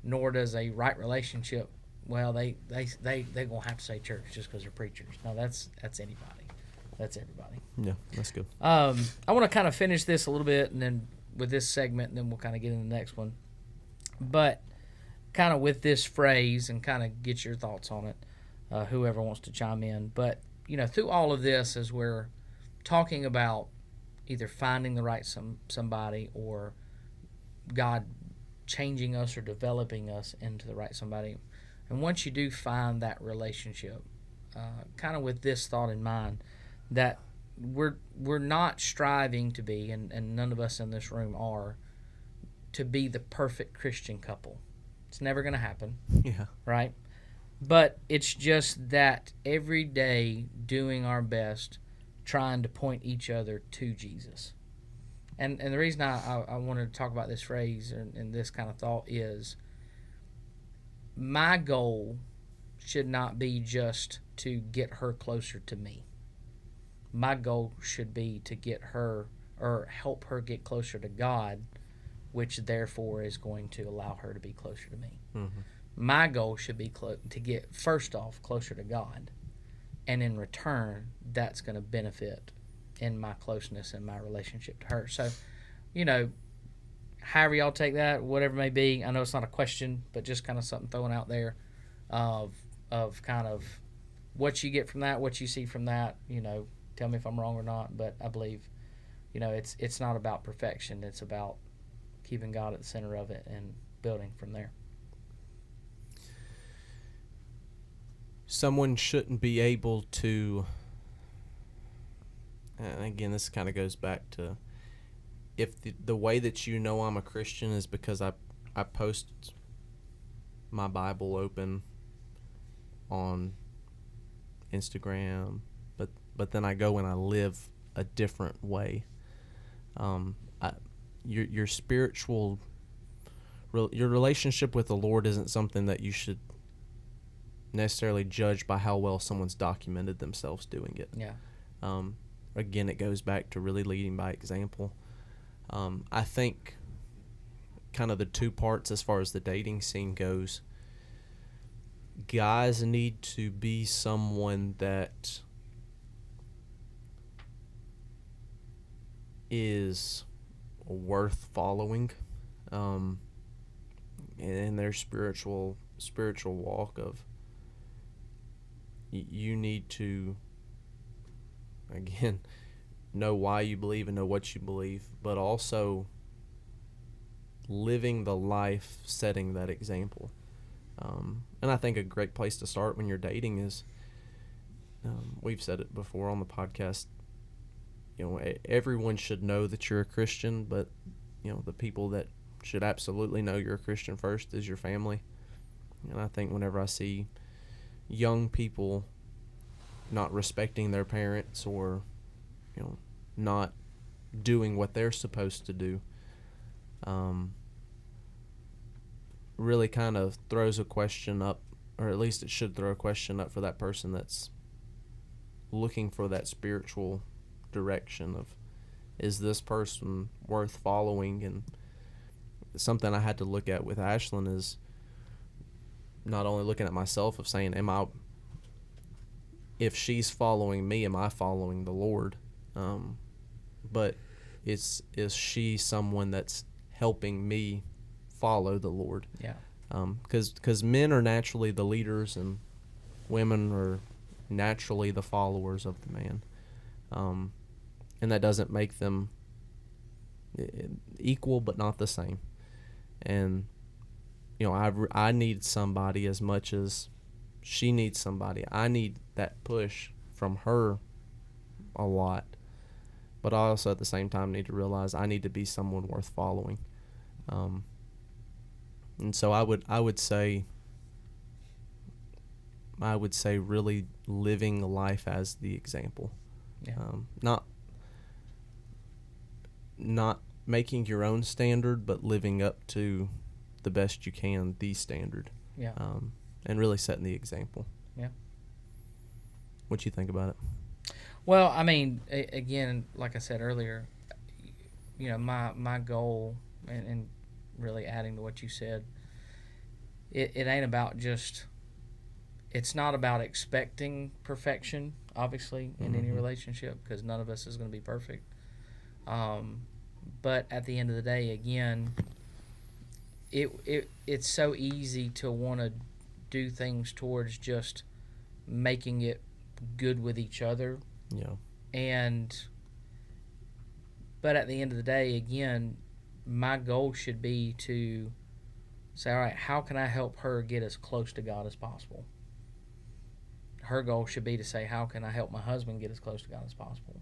nor does a right relationship. Well, they gonna have to say church just because they're preachers. No, that's anybody. That's everybody. Yeah, that's good. I want to kind of finish this a little bit, and then with this segment, and then we'll kind of get into the next one. But kind of with this phrase, and kind of get your thoughts on it, whoever wants to chime in. But through all of this, as we're talking about either finding the right somebody or God changing us or developing us into the right somebody. And once you do find that relationship, kind of with this thought in mind, that we're not striving to be, and none of us in this room are, to be the perfect Christian couple. It's never going to happen, Yeah. right? But it's just that every day doing our best, trying to point each other to Jesus. And the reason I wanted to talk about this phrase and this kind of thought is my goal should not be just to get her closer to me. My goal should be to get her or help her get closer to God, which therefore is going to allow her to be closer to me. Mm-hmm. My goal should be to get, first off, closer to God. And in return, that's going to benefit in my closeness and my relationship to her. So, however y'all take that, whatever it may be, I know it's not a question, but just kind of something thrown out there of kind of what you get from that, what you see from that, tell me if I'm wrong or not, but I believe, it's not about perfection. It's about keeping God at the center of it and building from there. Someone shouldn't be able to, and again, this kind of goes back to, if the way that I'm a Christian is because I post my Bible open on Instagram, but then I go and I live a different way. Your spiritual, your relationship with the Lord isn't something that you should necessarily judge by how well someone's documented themselves doing it. Yeah. Again, it goes back to really leading by example. I think kind of the two parts as far as the dating scene goes, guys need to be someone that is worth following in their spiritual walk. Of you need to, again, know why you believe and know what you believe, but also living the life setting that example. And I think a great place to start when you're dating is, we've said it before on the podcast, everyone should know that you're a Christian, but the people that should absolutely know you're a Christian first is your family. And I think whenever I see young people not respecting their parents, or not doing what they're supposed to do, really kind of throws a question up, or at least it should throw a question up for that person that's looking for that spiritual direction of, is this person worth following? And something I had to look at with Ashlyn is not only looking at myself of saying, if she's following me, am I following the Lord? But is she someone that's helping me follow the Lord? Yeah. Because men are naturally the leaders and women are naturally the followers of the man. And that doesn't make them equal, but not the same. And, I need somebody as much as she needs somebody. I need that push from her a lot. But I also at the same time need to realize I need to be someone worth following. And so I would say really living life as the example. Yeah. Not making your own standard, but living up to the best you can, the standard. Yeah. And really setting the example. Yeah. What you think about it? Well, I mean, again, like I said earlier, my goal, and really adding to what you said, it ain't about just, it's not about expecting perfection, obviously, in any relationship, because none of us is going to be perfect. But at the end of the day, again, it's so easy to want to do things towards just making it good with each other. Yeah. But at the end of the day, again, my goal should be to say, all right, how can I help her get as close to God as possible? Her goal should be to say, how can I help my husband get as close to God as possible?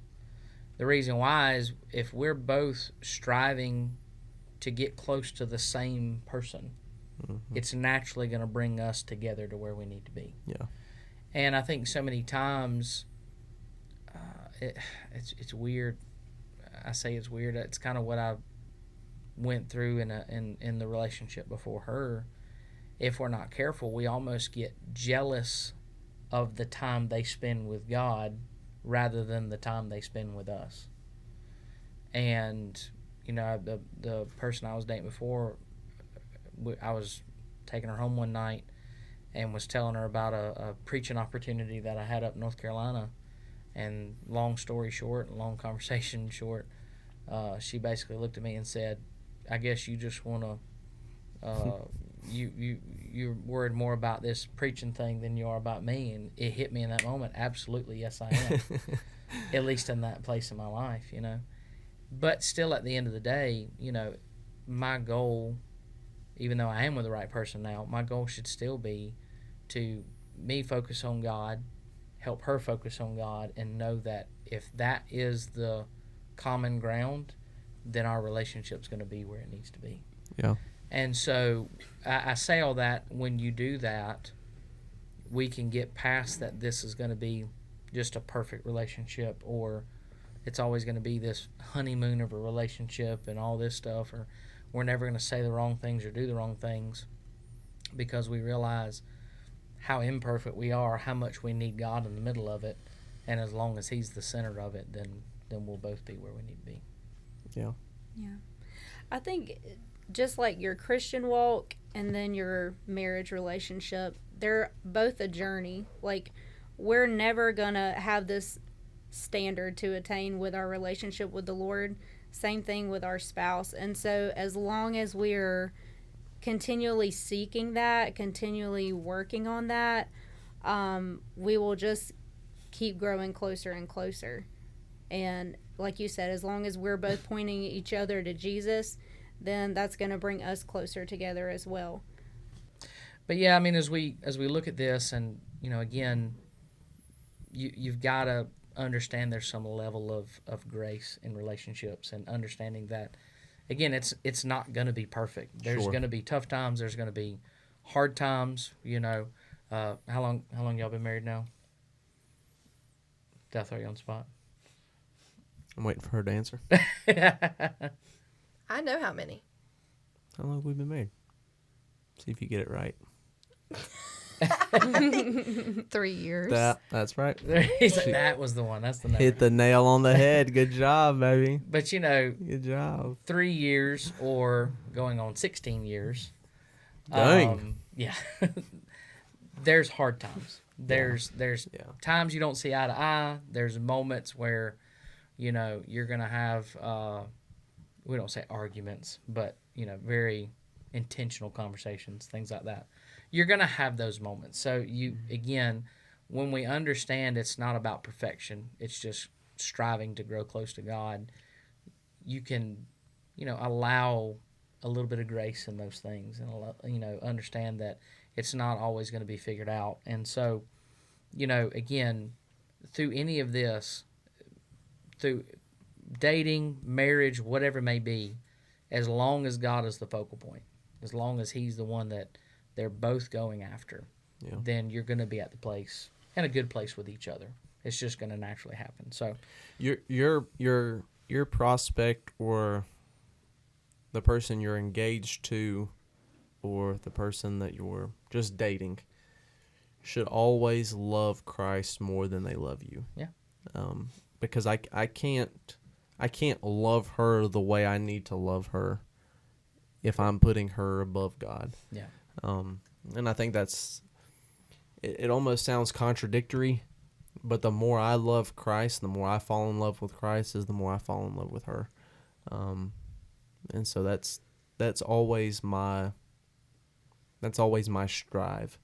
The reason why is if we're both striving to get close to the same person, it's naturally going to bring us together to where we need to be. Yeah. And I think so many times it's weird. I say it's weird. It's kind of what I went through in the relationship before her. If we're not careful, we almost get jealous of the time they spend with God rather than the time they spend with us. And the person I was dating before, I was taking her home one night and was telling her about a preaching opportunity that I had up in North Carolina. And long story short, long conversation short, she basically looked at me and said, I guess you just want to, you're worried more about this preaching thing than you are about me. And it hit me in that moment. Absolutely, yes, I am. at least in that place in my life, But still, at the end of the day, my goal, even though I am with the right person now, my goal should still be to me focus on God, help her focus on God, and know that if that is the common ground, then our relationship's going to be where it needs to be. Yeah. And so I say all that, when you do that, we can get past that this is going to be just a perfect relationship, or it's always going to be this honeymoon of a relationship and all this stuff, or we're never going to say the wrong things or do the wrong things, because we realize how imperfect we are, how much we need God in the middle of it, and as long as He's the center of it, then we'll both be where we need to be. Yeah. Yeah. I think just like your Christian walk and then your marriage relationship, they're both a journey. Like, we're never going to have this standard to attain with our relationship with the Lord. Same thing with our spouse. And so as long as we're continually seeking that, continually working on that, we will just keep growing closer and closer. And like you said, as long as we're both pointing each other to Jesus, then that's going to bring us closer together as well. But yeah, I mean, as we look at this, and again, you've got to understand there's some level of grace in relationships, and understanding that, again, it's not going to be perfect. There's Sure. going to be tough times. There's going to be hard times. How long y'all been married now? Did I throw you on the spot? I'm waiting for her to answer. I know how many. How long have we been married? See if you get it right. 3 years. That's right. He's like, that was the one. That's the number. Hit the nail on the head. Good job, baby. But Good job. 3 years or going on 16 years. Dang. Yeah. There's hard times. There's Yeah. times you don't see eye to eye. There's moments where, you're going to have, we don't say arguments, but, very intentional conversations, things like that. You're going to have those moments. So again, when we understand it's not about perfection, it's just striving to grow close to God, you can, allow a little bit of grace in those things, and, understand that it's not always going to be figured out. And so, again, through any of this, through dating, marriage, whatever it may be, as long as God is the focal point, as long as He's the one that they're both going after, then you're going to be at the place, and a good place with each other. It's just going to naturally happen. So, your prospect, or the person you're engaged to, or the person that you're just dating, should always love Christ more than they love you. Yeah. Because I can't love her the way I need to love her if I'm putting her above God. Yeah. And I think it almost sounds contradictory, but the more I love Christ, the more I fall in love with Christ, is the more I fall in love with her. And so that's always my strive,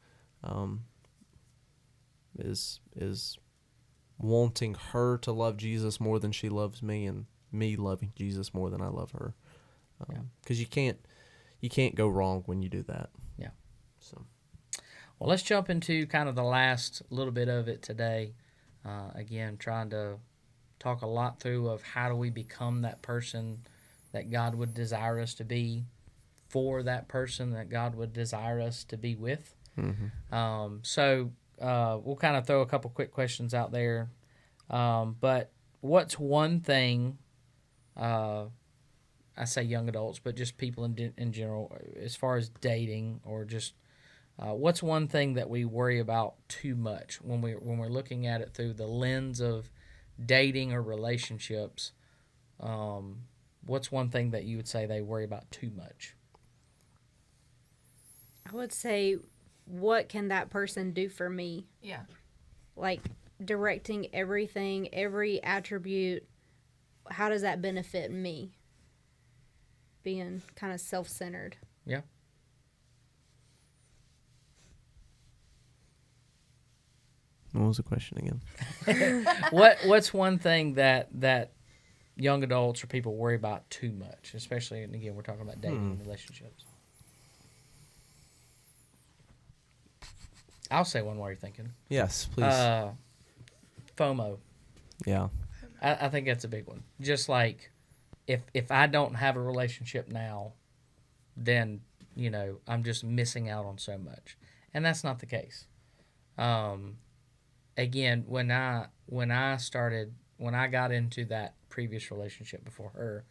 is wanting her to love Jesus more than she loves me, and me loving Jesus more than I love her. Because you can't go wrong when you do that. Yeah. So, well, let's jump into kind of the last little bit of it today. Again, trying to talk a lot through of how do we become that person that God would desire us to be, for that person that God would desire us to be with. mm-hmm. So we'll kind of throw a couple quick questions out there. But what's one thing, I say young adults, but just people in general, as far as dating, or just what's one thing that we worry about too much when we're looking at it through the lens of dating or relationships? What's one thing that you would say they worry about too much? I would say, what can that person do for me? Yeah. Like, directing everything, every attribute, how does that benefit me? Being kind of self-centered. Yeah. What was the question again? What's one thing that young adults or people worry about too much, especially, and again, we're talking about dating and relationships? I'll say one while you're thinking. Yes, please. FOMO. Yeah. I think that's a big one. Just like if I don't have a relationship now, then, you know, I'm just missing out on so much. And that's not the case. Again, when I got into that previous relationship before her,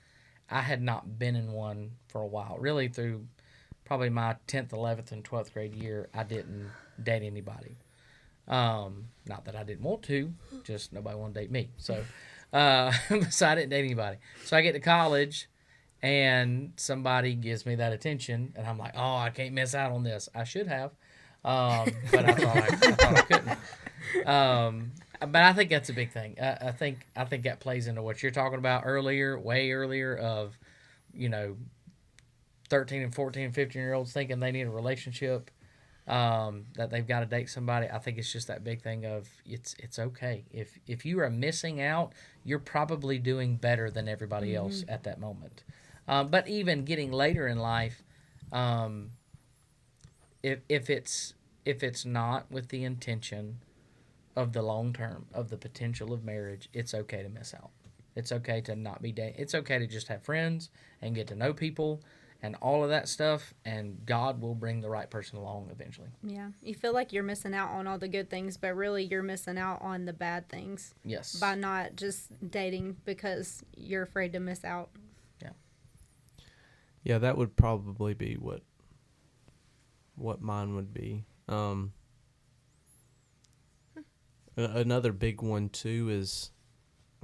I had not been in one for a while. Really, through probably my 10th, 11th, and 12th grade year, I didn't date anybody. Not that I didn't want to, just nobody wanted to date me. So, so I didn't date anybody. So I get to college, and somebody gives me that attention, and I'm like, oh, I can't miss out on this. I should have, but I thought I couldn't. But I think that's a big thing. I think that plays into what you're talking about earlier, way earlier, of, you know, 13 and 14 and 15-year-olds thinking they need a relationship, that they've got to date somebody. I think it's just that big thing of it's okay. If you are missing out, you're probably doing better than everybody else at that moment. But even getting later in life, if it's not with the intention of the long term, of the potential of marriage, it's okay to miss out. It's okay to not be dating. It's okay to just have friends and get to know people and all of that stuff, and God will bring the right person along eventually. Yeah. You feel like you're missing out on all the good things, but really you're missing out on the bad things. Yes. By not just dating because you're afraid to miss out. Yeah. Yeah, that would probably be what mine would be. Another big one too is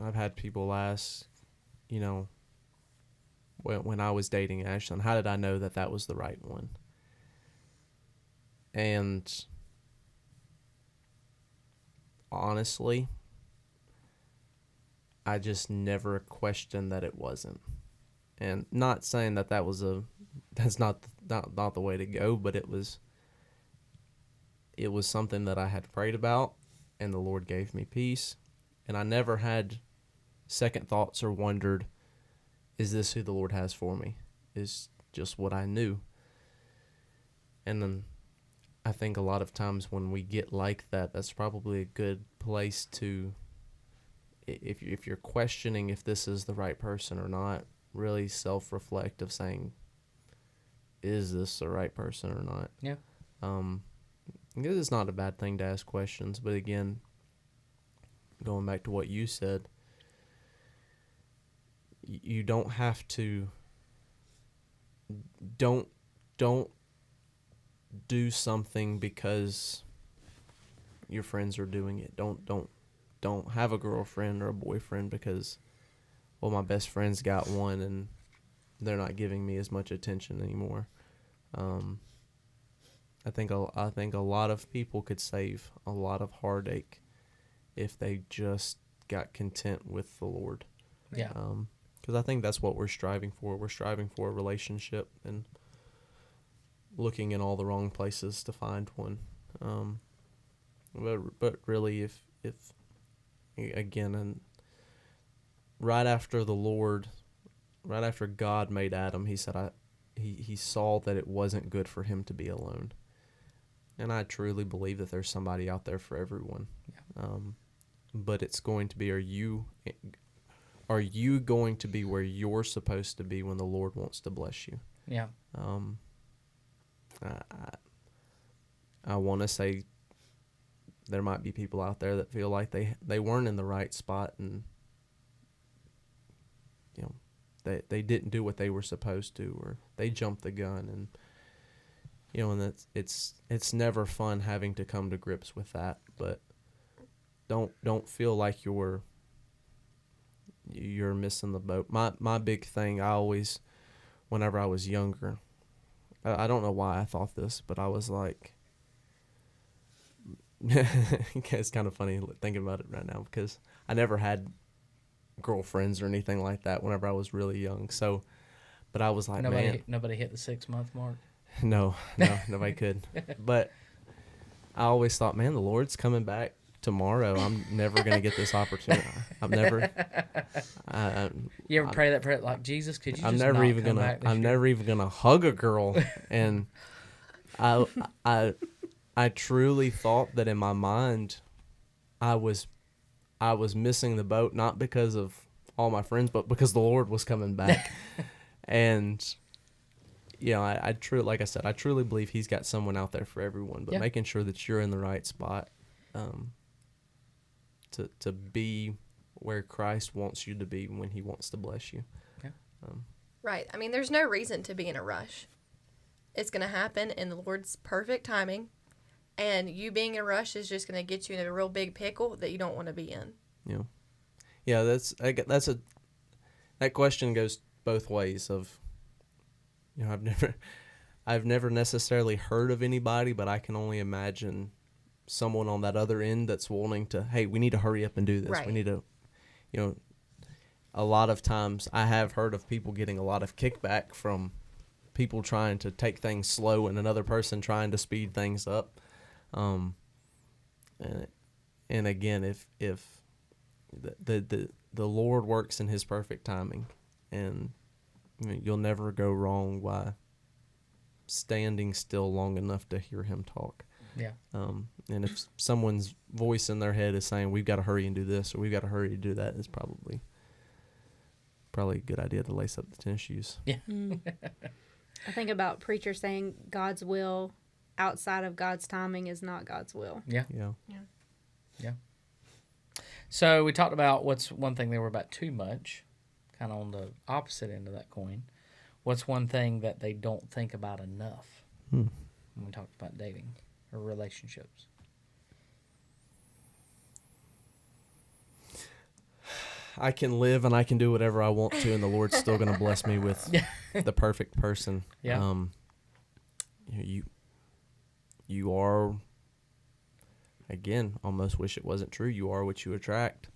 I've had people ask, you know, when I was dating Ashlyn, how did I know that was the right one? And honestly, I just never questioned that it wasn't. And not saying that's not the way to go, but it was something that I had prayed about, and the Lord gave me peace, and I never had second thoughts or wondered, is this who the Lord has for me? Is just what I knew. And then I think a lot of times when we get like that, that's probably a good place to, if you're questioning if this is the right person or not, really self-reflect of saying, is this the right person or not? Yeah. Because it's not a bad thing to ask questions, but again, going back to what you said, you don't have to, don't do something because your friends are doing it. Don't have a girlfriend or a boyfriend because, well, my best friend's got one and they're not giving me as much attention anymore. I think a lot of people could save a lot of heartache if they just got content with the Lord. Yeah. Because I think that's what we're striving for. We're striving for a relationship and looking in all the wrong places to find one. But really, if again, and right after God made Adam, he said, he saw that it wasn't good for him to be alone. And I truly believe that there's somebody out there for everyone. Yeah. But it's going to be, are you going to be where you're supposed to be when the Lord wants to bless you? Yeah. I want to say there might be people out there that feel like they weren't in the right spot, and you know they didn't do what they were supposed to, or they jumped the gun, and you know, and it's never fun having to come to grips with that. But don't feel like you're missing the boat. My big thing, I always, whenever I was younger, I don't know why I thought this, but I was like, it's kind of funny thinking about it right now, because I never had girlfriends or anything like that whenever I was really young. So, but I was like, nobody hit the 6-month mark. No, nobody could. But I always thought, man, the Lord's coming back tomorrow, I'm never gonna get this opportunity. I'm never. You ever pray that prayer like, Jesus, could you I'm just never not even come gonna. back this I'm year? never even gonna hug a girl, and I, I truly thought that in my mind, I was missing the boat, not because of all my friends, but because the Lord was coming back, and. You know, I truly, like I said, I truly believe He's got someone out there for everyone, but Yeah. making sure that you're in the right spot, to be where Christ wants you to be when He wants to bless you. Yeah. Right. I mean, there's no reason to be in a rush. It's going to happen in the Lord's perfect timing, and you being in a rush is just going to get you in a real big pickle that you don't want to be in. Yeah. That question goes both ways. Of, you know, I've never necessarily heard of anybody, but I can only imagine someone on that other end that's wanting to, hey, we need to hurry up and do this. Right. We need to, you know, a lot of times I have heard of people getting a lot of kickback from people trying to take things slow and another person trying to speed things up. And again, if the Lord works in His perfect timing, and you'll never go wrong by standing still long enough to hear Him talk. Yeah. And if someone's voice in their head is saying, we've got to hurry and do this, or we've got to hurry to do that, it's probably a good idea to lace up the tennis shoes. Yeah. I think about preachers saying God's will outside of God's timing is not God's will. Yeah. Yeah. So we talked about what's one thing they were about too much, kind of on the opposite end of that coin. What's one thing that they don't think about enough when we talked about dating or relationships? I can live and I can do whatever I want to, and the Lord's still going to bless me with the perfect person. Yeah. You are, again, almost wish it wasn't true. You are what you attract,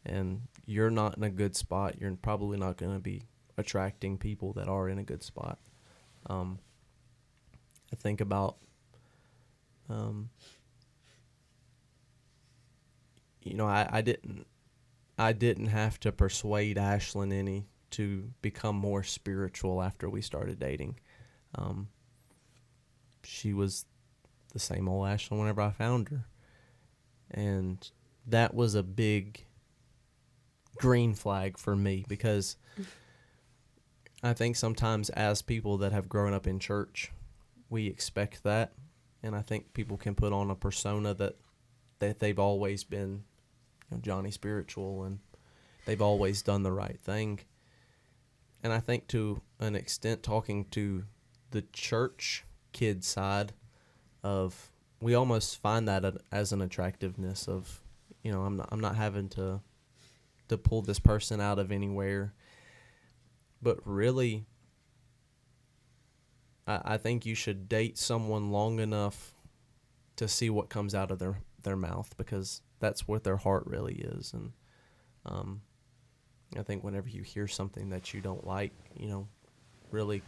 and you're not in a good spot. You're probably not going to be attracting people that are in a good spot. I think about, I didn't have to persuade Ashlyn any to become more spiritual after we started dating. She was the same old Ashlyn whenever I found her. And that was a big green flag for me, because I think sometimes as people that have grown up in church, we expect that. And I think people can put on a persona that they've always been, Johnny spiritual, and they've always done the right thing. And I think to an extent, talking to the church kid side of, we almost find that as an attractiveness of, I'm not having to pull this person out of anywhere. But really, I think you should date someone long enough to see what comes out of their mouth, because that's what their heart really is. And I think whenever you hear something that you don't like, really,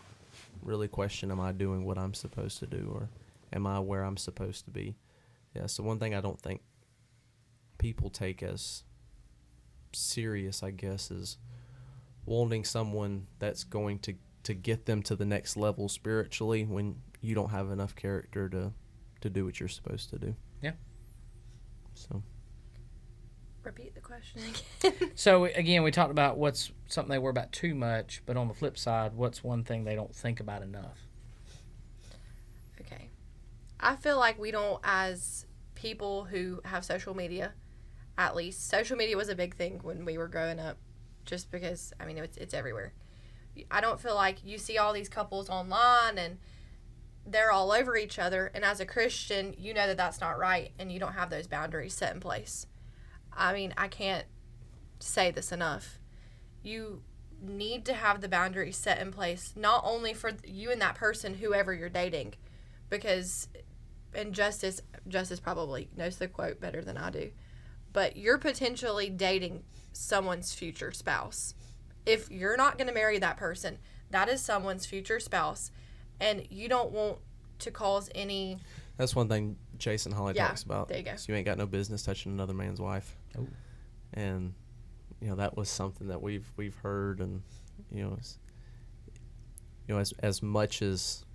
really question, am I doing what I'm supposed to do, or am I where I'm supposed to be? Yeah, so one thing I don't think people take as serious, I guess, is wanting someone that's going to get them to the next level spiritually when you don't have enough character to do what you're supposed to do. Yeah. So. Repeat the question again. So, again, we talked about what's something they worry about too much, but on the flip side, what's one thing they don't think about enough? Okay. I feel like we don't, as people who have social media, at least, social media was a big thing when we were growing up, just because, it's everywhere. I don't feel like you see all these couples online and they're all over each other, and as a Christian, you know that that's not right, and you don't have those boundaries set in place. I can't say this enough. You need to have the boundaries set in place, not only for you and that person, whoever you're dating, because, and Justus probably knows the quote better than I do, but you're potentially dating someone's future spouse. If you're not going to marry that person, that is someone's future spouse, and you don't want to cause any That's one thing Chase and Holly Yeah, talks about. there you go. So you ain't got no business touching another man's wife. Oh. And that was something that we've heard, and as much as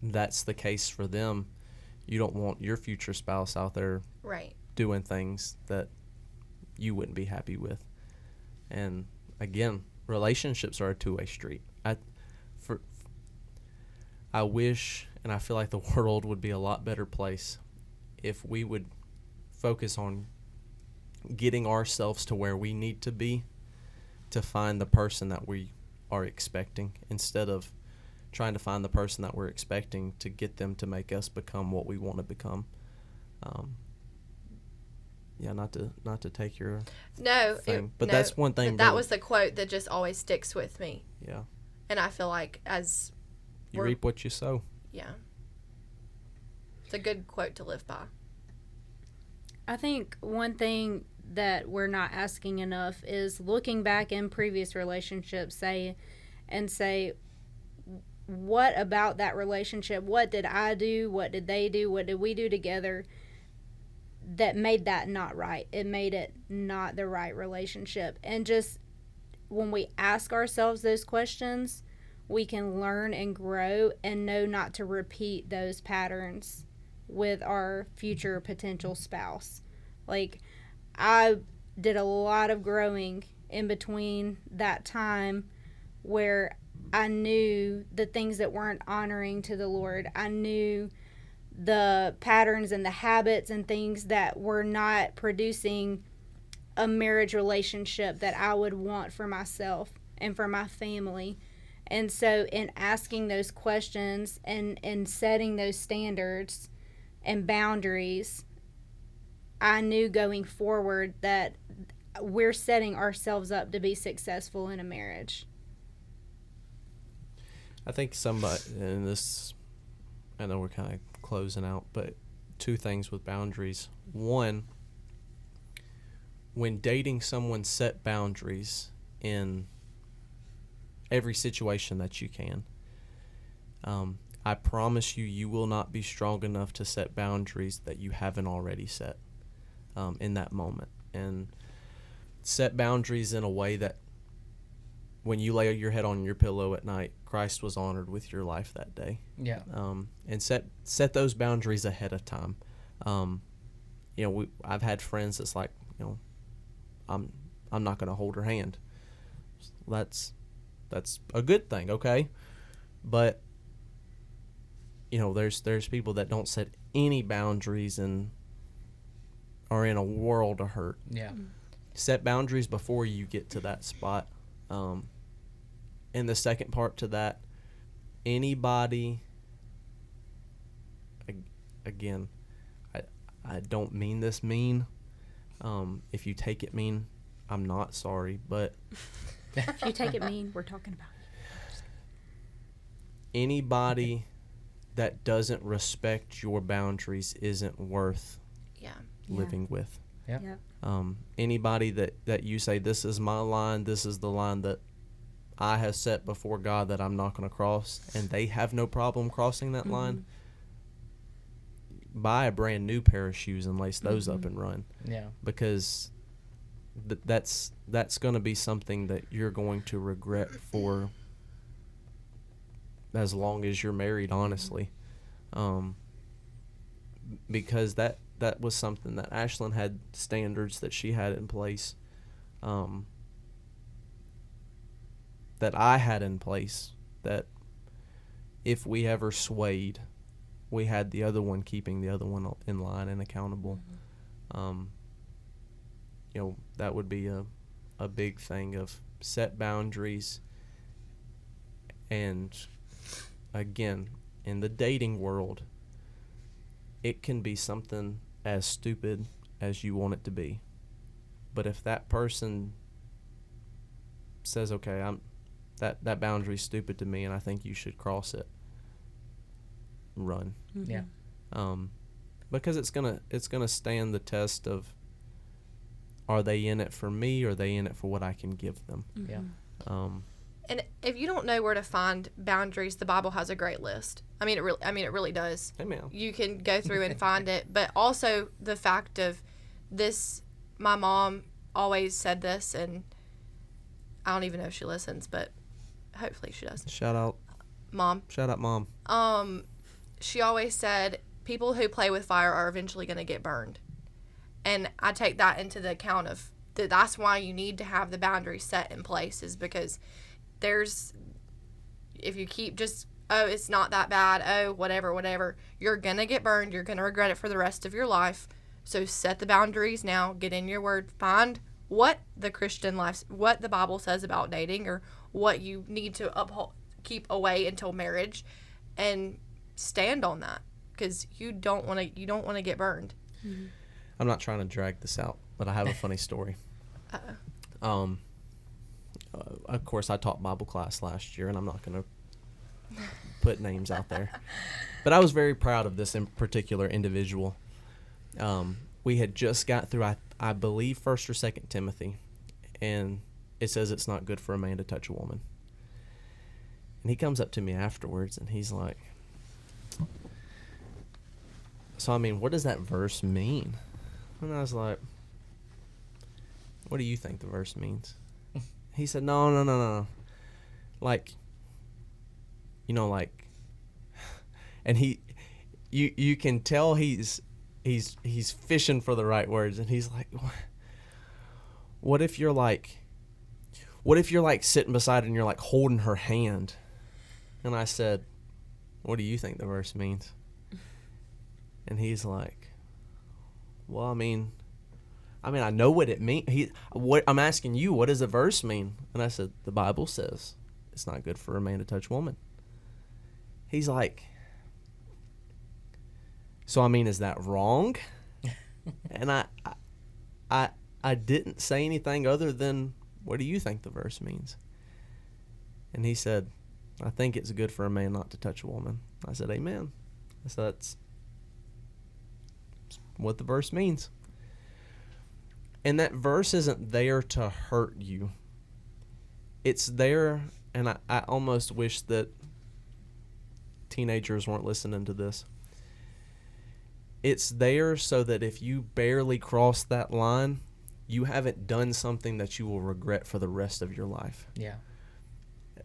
that's the case for them, you don't want your future spouse out there Right. doing things that you wouldn't be happy with. And again, relationships are a two-way street. I wish, and I feel like the world would be a lot better place if we would focus on getting ourselves to where we need to be to find the person that we are expecting, instead of trying to find the person that we're expecting to get them to make us become what we want to become. Not to take your thing, but that's one thing. But that was the quote that just always sticks with me. Yeah. And I feel like as you reap what you sow. Yeah. It's a good quote to live by. I think one thing that we're not asking enough is looking back in previous relationships, say, what about that relationship? What did I do? What did they do? What did we do together that made that not right? It made it not the right relationship. And just when we ask ourselves those questions, we can learn and grow and know not to repeat those patterns with our future potential spouse. Like, I did a lot of growing in between that time where I knew the things that weren't honoring to the Lord. I knew the patterns and the habits and things that were not producing a marriage relationship that I would want for myself and for my family. And so in asking those questions and setting those standards and boundaries, I knew going forward that we're setting ourselves up to be successful in a marriage. I think somebody, and this, I know we're kind of closing out, but two things with boundaries. One, when dating someone, set boundaries in every situation that you can. I promise you will not be strong enough to set boundaries that you haven't already set in that moment. And set boundaries in a way that when you lay your head on your pillow at night, Christ was honored with your life that day. Yeah. And set those boundaries ahead of time. I've had friends that's like, I'm not going to hold her hand. That's a good thing, okay? But there's people that don't set any boundaries and are in a world of hurt. Yeah. Set boundaries before you get to that spot. And the second part to that, anybody, again, I don't mean this mean. If you take it mean, I'm not sorry, but If you take it mean, we're talking about anybody that doesn't respect your boundaries isn't worth living with. Yeah. Anybody that you say, this is my line, this is the line that I have set before God that I'm not going to cross, and they have no problem crossing that line, buy a brand new pair of shoes and lace those up and run. Yeah. Because that's going to be something that you're going to regret for as long as you're married, honestly. Because that was something that Ashlyn had standards that she had in place, that I had in place, that if we ever swayed, we had the other one keeping the other one in line and accountable. That would be a big thing of set boundaries. And again, in the dating world, it can be something as stupid as you want it to be. But if that person says, okay, that boundary's stupid to me and I think you should cross it, run. Yeah. Because it's gonna stand the test of, are they in it for me or are they in it for what I can give them? Yeah. And if you don't know where to find boundaries, the Bible has a great list. It really does. Amen. You can go through and find it. But also the fact of this, my mom always said this, and I don't even know if she listens, but hopefully she does. Shout out, Mom. Shout out, Mom. She always said, people who play with fire are eventually going to get burned. And I take that into the account of that's why you need to have the boundaries set in place, is because if you keep just, oh, it's not that bad, oh, whatever, you're going to get burned. You're going to regret it for the rest of your life. So set the boundaries now. Get in your word. Find what the Christian life, what the Bible says about dating, or what you need to keep away until marriage, and stand on that, because you don't want to get burned. Mm-hmm. I'm not trying to drag this out, but I have a funny story. Of course, I taught Bible class last year, and I'm not going to put names out there. But I was very proud of this in particular individual. We had just got through, I believe, 1st or 2nd Timothy, and it says it's not good for a man to touch a woman. And he comes up to me afterwards, and he's like, so, what does that verse mean? And I was like, what do you think the verse means? He said, no. Like, and you can tell he's fishing for the right words. And he's like, what if you're like sitting beside her and you're like holding her hand? And I said, what do you think the verse means? And he's like, well, I know what it means. I'm asking you, what does the verse mean? And I said, the Bible says it's not good for a man to touch a woman. He's like, so is that wrong? And I didn't say anything other than, what do you think the verse means? And he said, I think it's good for a man not to touch a woman. I said, amen. I said, that's what the verse means. And that verse isn't there to hurt you. It's there, and I almost wish that teenagers weren't listening to this. It's there so that if you barely cross that line, you haven't done something that you will regret for the rest of your life. Yeah.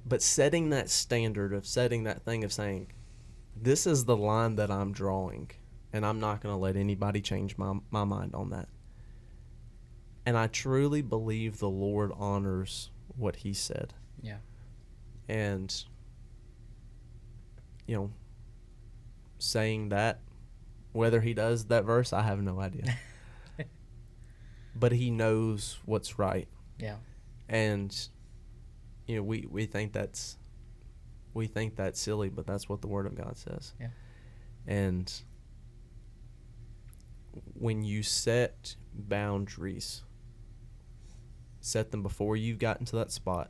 But setting that standard of setting that thing of saying, this is the line that I'm drawing, and I'm not going to let anybody change my mind on that. And I truly believe the Lord honors what he said. Yeah. And, saying that, whether he does that verse, I have no idea. But he knows what's right. Yeah. And, we think that's silly, but that's what the Word of God says. Yeah. And when you set boundaries, set them before you've gotten to that spot.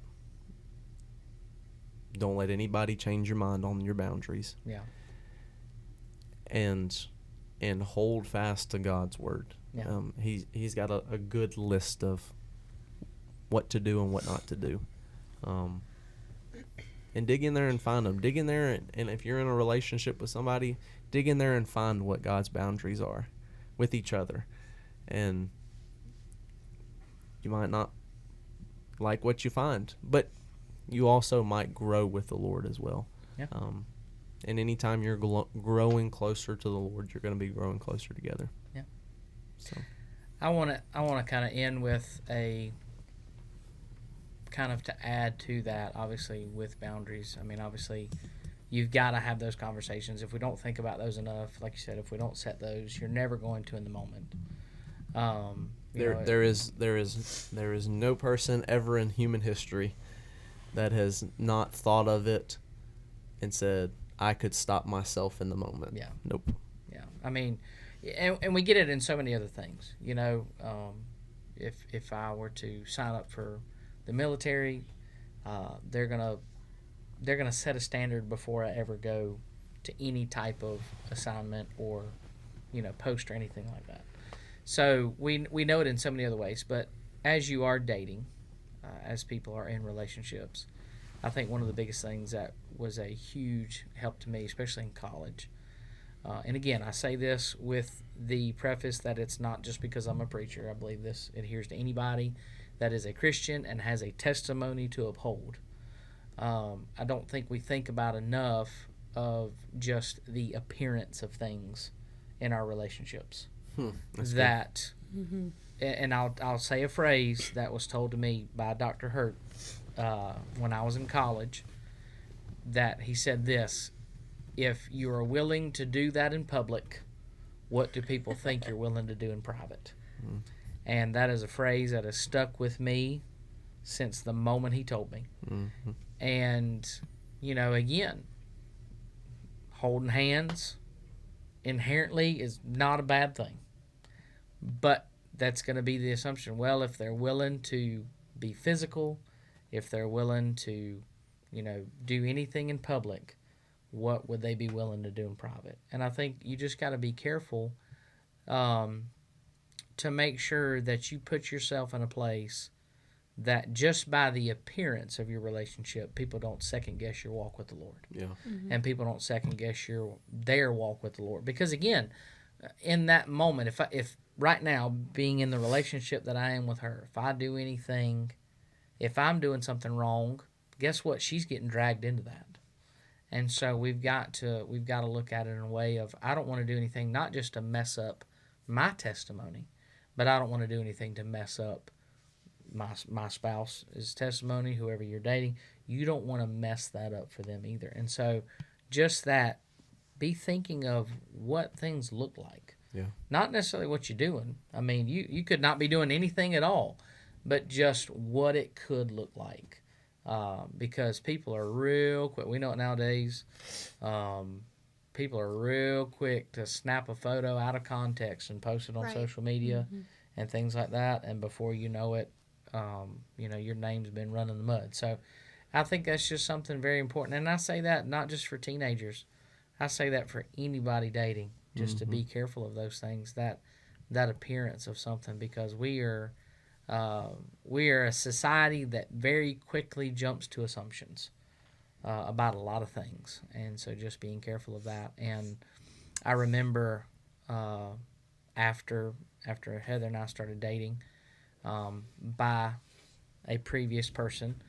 Don't let anybody change your mind on your boundaries. Yeah. And hold fast to God's word. Yeah. He's got a good list of what to do and what not to do. And dig in there and find them. Dig in there, and if you're in a relationship with somebody, dig in there and find what God's boundaries are with each other. And you might not like what you find, but you also might grow with the Lord as well. Yeah. And anytime you're growing closer to the Lord, you're going to be growing closer together. Yeah. So I want to kind of end with a kind of to add to that, obviously, with boundaries. Obviously, you've got to have those conversations. If we don't think about those enough, like you said, if we don't set those, you're never going to in the moment. There is no person ever in human history that has not thought of it and said, I could stop myself in the moment. Yeah. Nope. Yeah. And we get it in so many other things. If I were to sign up for the military, they're gonna set a standard before I ever go to any type of assignment or post or anything like that. So we know it in so many other ways. But as you are dating, as people are in relationships, I think one of the biggest things that was a huge help to me, especially in college. And again, I say this with the preface that it's not just because I'm a preacher. I believe this adheres to anybody that is a Christian and has a testimony to uphold. I don't think we think about enough of just the appearance of things in our relationships. That, and I'll say a phrase that was told to me by Dr. Hurt when I was in college, that he said this: if you are willing to do that in public, what do people think you're willing to do in private? And that is a phrase that has stuck with me since the moment he told me. And, you know, again, holding hands inherently is not a bad thing. But that's going to be the assumption. Well, if they're willing to be physical, if they're willing to, you know, do anything in public, what would they be willing to do in private? And I think you just got to be careful to make sure that you put yourself in a place that just by the appearance of your relationship, people don't second guess your walk with the Lord. Yeah. And people don't second guess their walk with the Lord. Because again, in that moment, if right now, being in the relationship that I am with her, if I do anything, if I'm doing something wrong, guess what? She's getting dragged into that. And so we've got to look at it in a way of, I don't want to do anything not just to mess up my testimony, but I don't want to do anything to mess up my spouse's testimony, whoever you're dating. You don't want to mess that up for them either. And so just that, be thinking of what things look like. Yeah. Not necessarily what you're doing. I mean, you could not be doing anything at all, but just what it could look like. Because people are real quick. We know it nowadays. People are real quick to snap a photo out of context and post it on social media and things like that. And before you know it, you know, your name's been run in the mud. So I think that's just something very important. And I say that not just for teenagers. I say that for anybody dating, just to be careful of those things, that appearance of something, because we are a society that very quickly jumps to assumptions about a lot of things. And so just being careful of that. And I remember after Heather and I started dating, by a previous person,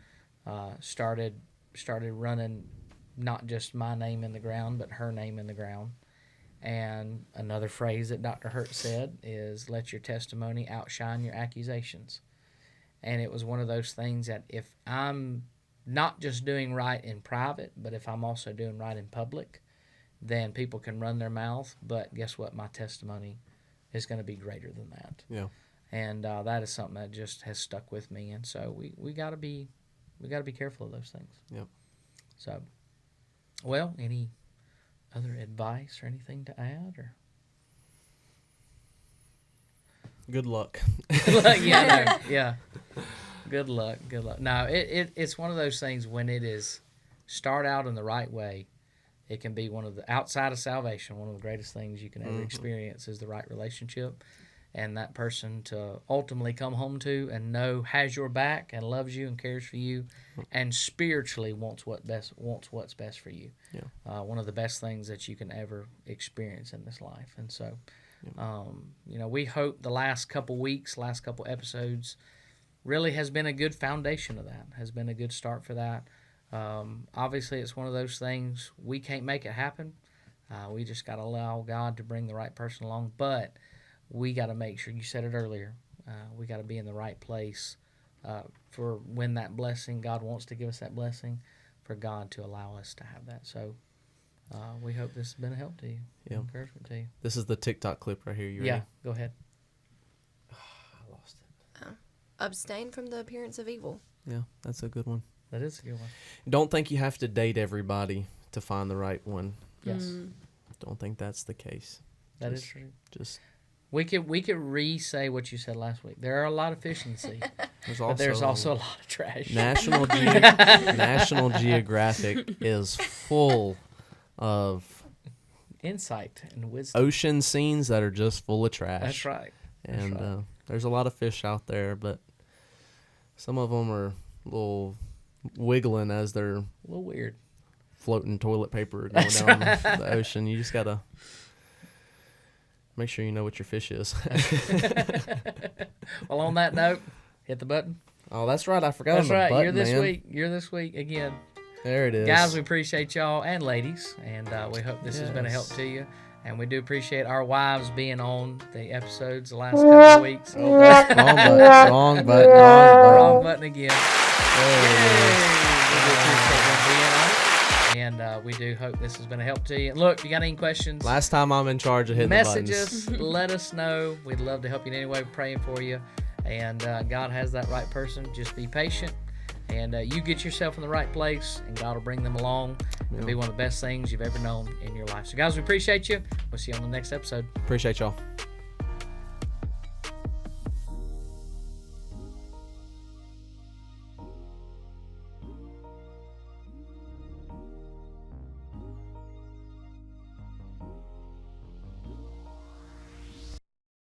started running not just my name in the ground, but her name in the ground. And another phrase that Dr. Hurt said is, let your testimony outshine your accusations. And it was one of those things that if I'm not just doing right in private, but if I'm also doing right in public, then people can run their mouth. But guess what? My testimony is going to be greater than that. Yeah. And that is something that just has stuck with me. And so we got to be careful of those things. Yep. So, well, any other advice or anything to add? Or Good luck. Yeah. Good luck. No, it's one of those things when it is start out in the right way. It can be one of the, outside of salvation, one of the greatest things you can ever experience is the right relationship. And that person to ultimately come home to and know has your back and loves you and cares for you, and spiritually wants what's best for you. Yeah. One of the best things that you can ever experience in this life. And so, you know, we hope the last couple weeks, last couple episodes, really has been a good foundation of that. Has been a good start for that. Obviously, it's one of those things we can't make it happen. We just got to allow God to bring the right person along, but we got to make sure, you said it earlier, we got to be in the right place for when that blessing, God wants to give us that blessing, for God to allow us to have that. So we hope this has been a help to you, encouragement to you. This is the TikTok clip right here. You ready? Yeah, go ahead. I lost it. Abstain from the appearance of evil. Yeah, that's a good one. That is a good one. Don't think you have to date everybody to find the right one. Yes. Don't think that's the case. That is true. Just We could re-say what you said last week. There are a lot of fish in the sea, but there's also a lot of trash. National Geographic is full of insight and wisdom. ocean scenes that are just full of trash. That's right. And there's a lot of fish out there, but some of them are a little wiggling as they're A little weird. floating toilet paper going down the ocean. You just gotta make sure you know what your fish is. Well, on that note, hit the button. Oh, that's right. I forgot. That's the right. button, You're this man. week. You're this week again. There it is. Guys, we appreciate y'all and ladies, and we hope this has been a help Yes. to you. And we do appreciate our wives being on the episodes the last couple of weeks. Wrong button. Wrong button. Wrong button again. There it is. We do appreciate them being on it, and we do hope this has been a help to you. And look, if you got any questions, Last time I'm in charge of hitting message the buttons. us. Let us know. We'd love to help you in any way. We're praying for you. And God has that right person. Just be patient. And you get yourself in the right place, and God will bring them along. It'll be one of the best things you've ever known in your life. So, guys, we appreciate you. We'll see you on the next episode. Appreciate y'all.